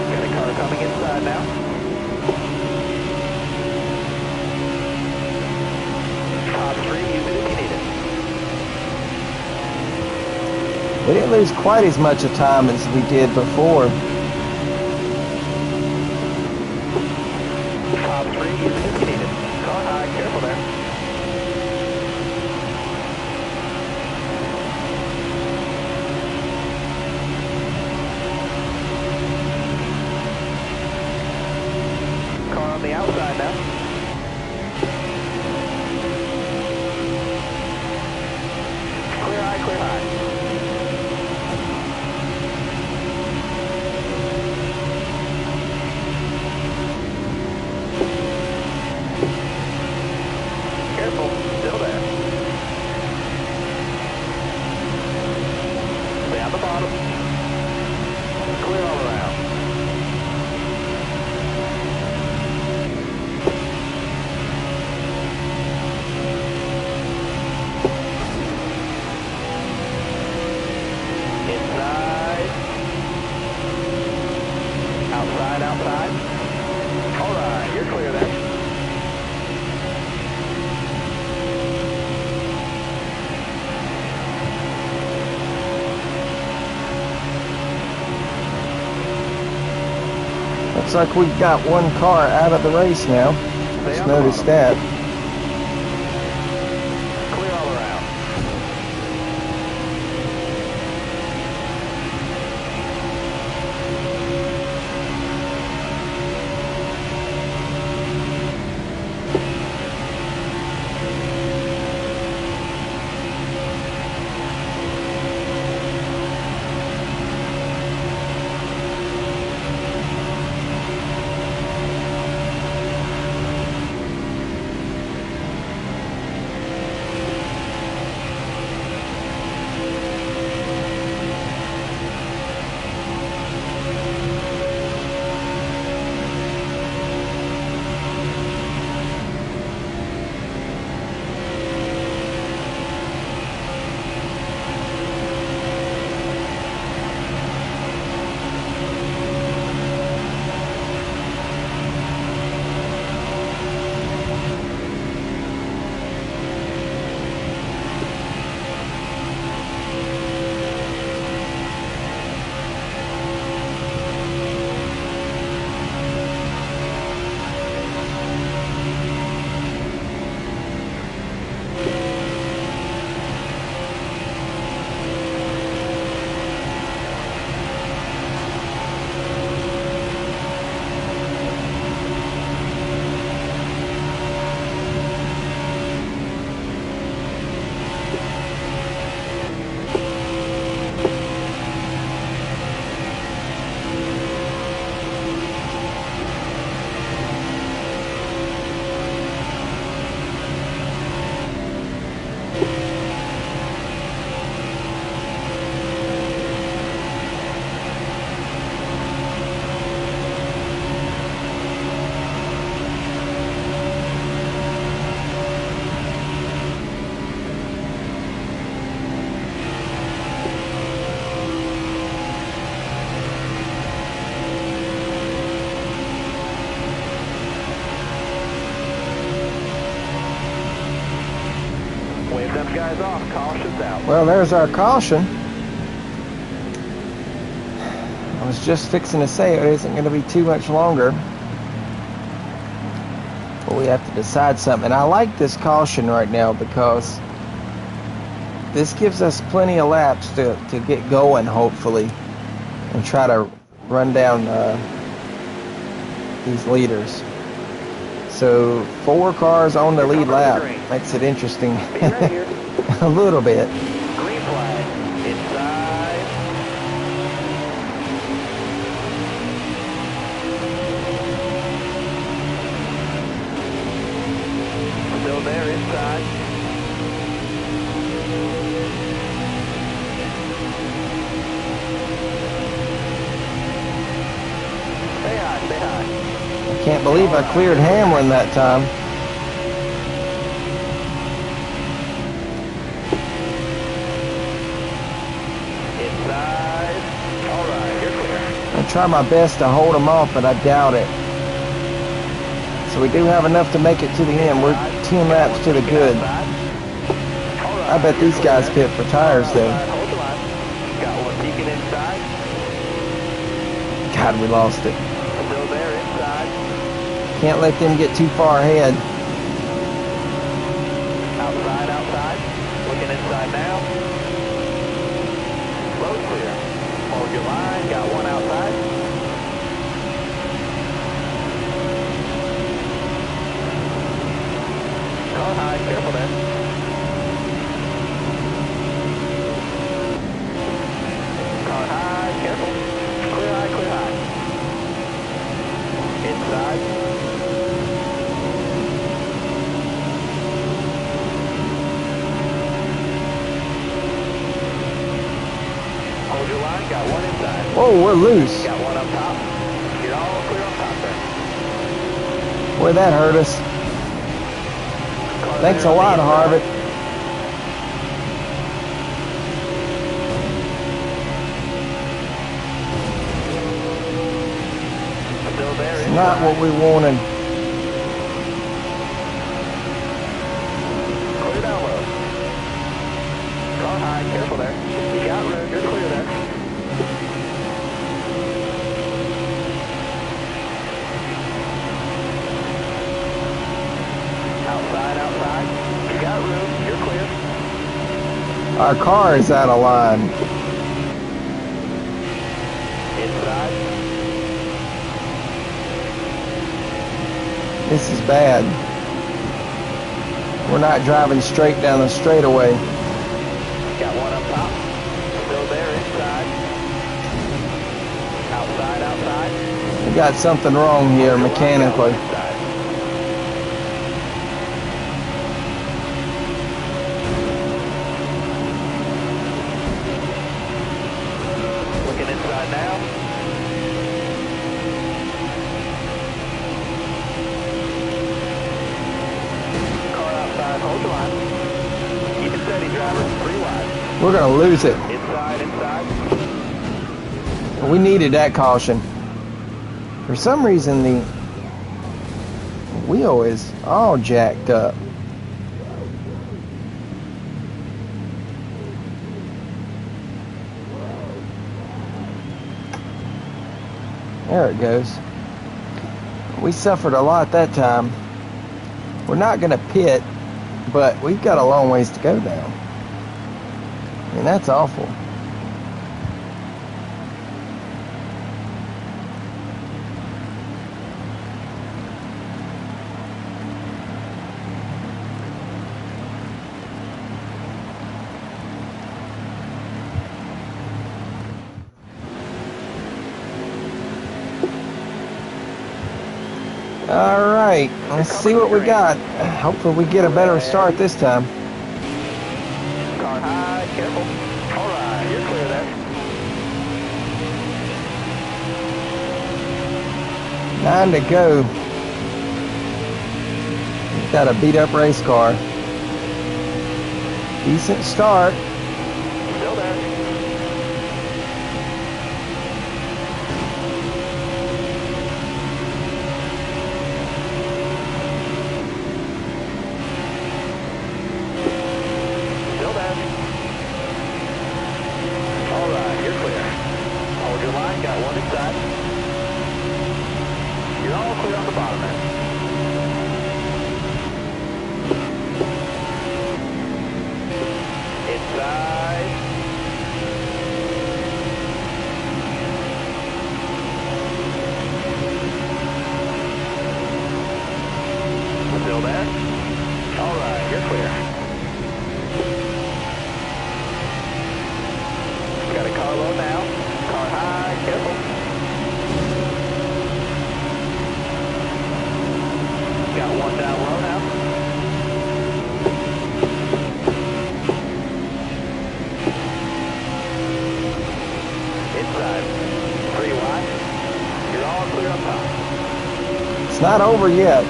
Got a car coming inside now. We didn't lose quite as much of time as we did before. Top 3 is indicated. Car high, careful there. Car on the outside now. Clear high, clear high. Careful, still there. Stay on the bottom. Clear all around. Inside. Outside, outside. All right, you're clear then. Looks like we got one car out of the race now. Just noticed that. Clear all around. Wave them guys off. Caution's out. Well, there's our caution. I was just fixing to say it isn't going to be too much longer. But we have to decide something. And I like this caution right now because this gives us plenty of laps to get going, hopefully, and try to run down these leaders. So 4 cars on the lead lap makes it interesting a little bit. Green flag. Inside. Still there inside. Stay high, stay high. Can't believe I cleared Hamlin that time. Inside. All right, you're clear. I try my best to hold him off, but I doubt it. So we do have enough to make it to the end. We're 10 laps to the good. I bet these guys pit for tires though. Hold the line. God, we lost it. Still there inside. Can't let them get too far ahead. Outside, outside. Looking inside now. Road clear. Hold your line. Got one outside. Car high. Careful there. Car high. Careful. Clear high, clear high. Inside. Hold your line. Got one inside. Whoa, we're loose. Got one up top. You're all clear up top there. Boy, that hurt us. Car Thanks there a on the lot, inside. Harvick. Still there It's inside. not what we wanted. Clear down low. Car high, careful there. You got room, you're clear there. Outside, outside. You got room, you're clear. Our car is out of line. Inside. This is bad. We're not driving straight down the straightaway. Got one up top. Still there inside. Outside, outside. We got something wrong here mechanically. Inside. Looking inside now. Car outside, hold the line. Keep it steady, driver. 3 wide. We're gonna lose it. Inside, inside. We needed that caution. For some reason, the wheel is all jacked up. There it goes. We suffered a lot that time. We're not going to pit, but we've got a long ways to go now. I mean, that's awful. All right, let's see what we got. Hopefully we get a better start this time. Car high, careful. All right, you're clear there. 9 to go. We've got a beat up race car. Decent start. Still there. Still there. All right, you're clear. Hold your line, got one inside. You're all clear on the bottom there. Inside. Still there? All right, you're clear. Got a car low now. Car high, careful. Got one down low now. Inside. 3 wide. You're all clear up top. It's not over yet.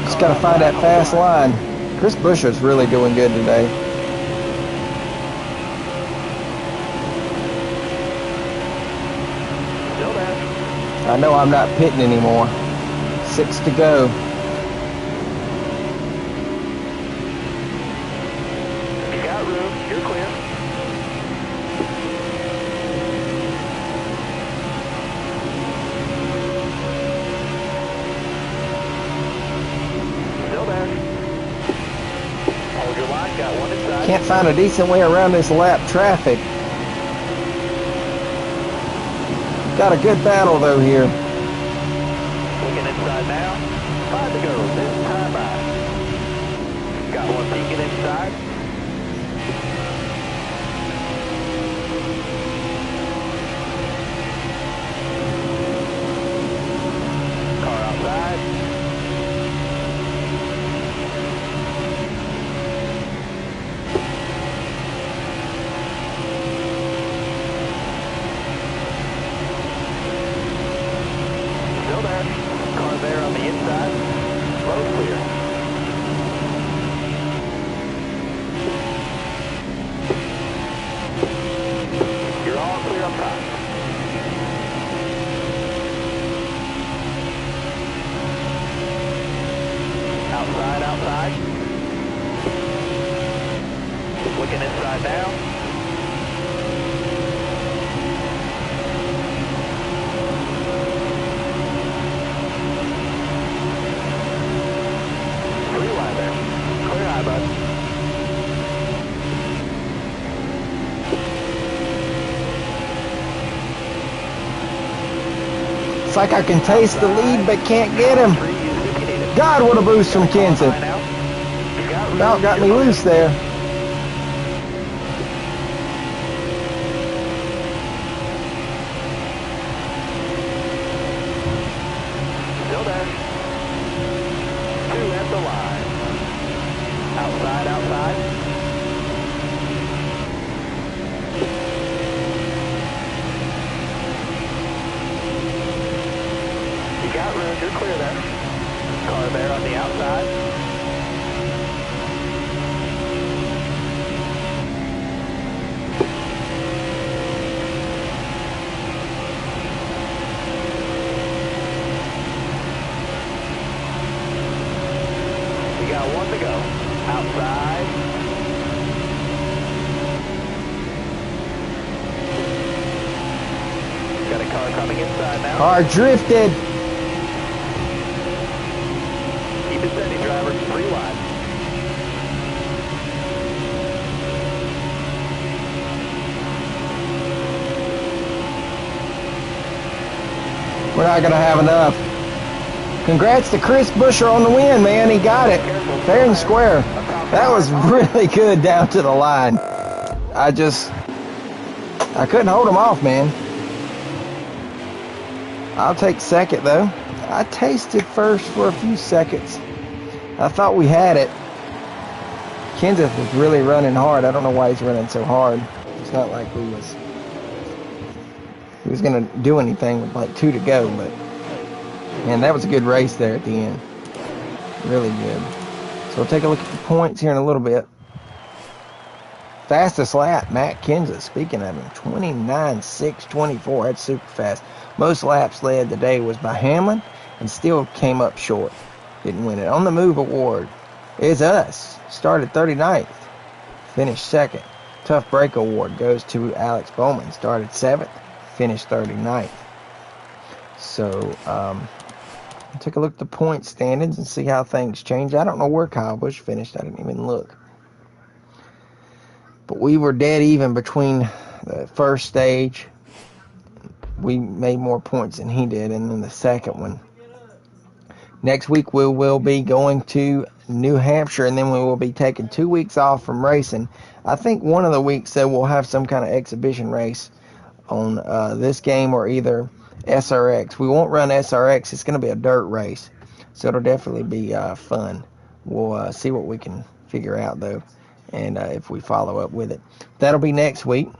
Just got to find that fast line. Chris Buescher's really doing good today. Still there. I know I'm not pitting anymore. 6 to go. You got room. You're clear. Can't find a decent way around this lap traffic. Got a good battle though here. Looking inside now. 5 to go. This time by. Got one peeking inside. Car outside. Still there. Car there on the inside. Road clear. You're all clear up top. Outside, outside. Looking inside now. Free wide there. Clear high, bud. It's like I can taste the lead but can't get him. God, what a boost from Kenseth. About got me loose there. Still there. 2 at the line. Outside, outside. You got room, you're clear there. Car there on the outside. You got 1 to go. Outside. Got a car coming inside now. Car drifted. Keep it steady, driver. 3 wide. We're not going to have enough. Congrats to Chris Buescher on the win, man. He got it. Fair and square. That was really good down to the line. I couldn't hold him off, man. I'll take second, though. I tasted first for a few seconds. I thought we had it. Kenseth was really running hard. I don't know why he's running so hard. It's not like he was going to do anything with like 2 to go, but man, that was a good race there at the end. Really good. So we'll take a look at the points here in a little bit. Fastest lap, Matt Kenseth. Speaking of him, 29.624. That's super fast. Most laps led today was by Hamlin and still came up short. Didn't win it. On the Move award is us. Started 39th. Finished second. Tough Break award goes to Alex Bowman. Started 7th. Finished 39th. So, take a look at the point standings and see how things change. I don't know where Kyle Busch finished. I didn't even look. But we were dead even between the first stage. We made more points than he did. And then the second one. Next week we will be going to New Hampshire. And then we will be taking 2 weeks off from racing. I think one of the weeks though we'll have some kind of exhibition race on this game or either SRX. We won't run SRX. It's going to be a dirt race. So it'll definitely be fun. We'll see what we can figure out, though, and if we follow up with it. That'll be next week.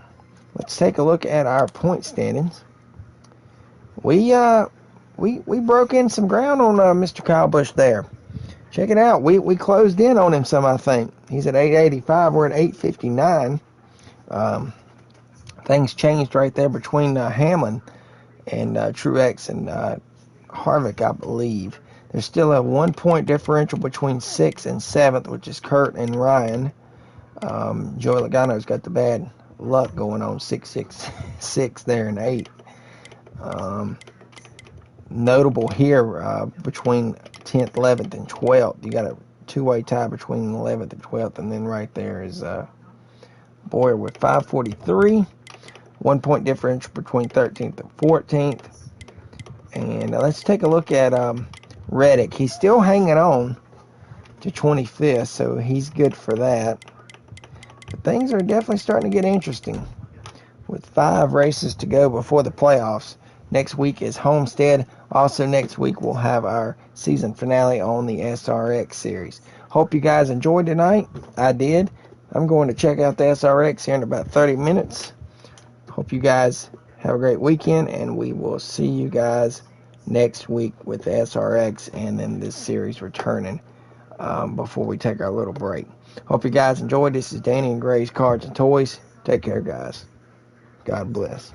Let's take a look at our point standings. We broke in some ground on Mr. Kyle Busch there. Check it out. We closed in on him some, I think. He's at 885. We're at 859. Things changed right there between Hamlin and Truex and Harvick, I believe. There's still a 1 point differential between 6th and 7th, which is Kurt and Ryan. Joey Logano's got the bad luck going on, 6 there and 8. Notable here between 10th, 11th, and 12th. You got a 2-way tie between 11th and 12th, and then right there is Boyer with 543. 1 point difference between 13th and 14th. And let's take a look at Reddick. He's still hanging on to 25th, so he's good for that. But things are definitely starting to get interesting with 5 races to go before the playoffs. Next week is Homestead. Also next week we'll have our season finale on the SRX series. Hope you guys enjoyed tonight. I did. I'm going to check out the SRX here in about 30 minutes. Hope you guys have a great weekend, and we will see you guys next week with the SRX and then this series returning before we take our little break. Hope you guys enjoyed. This is Danny and Gray's Cards and Toys. Take care, guys. God bless.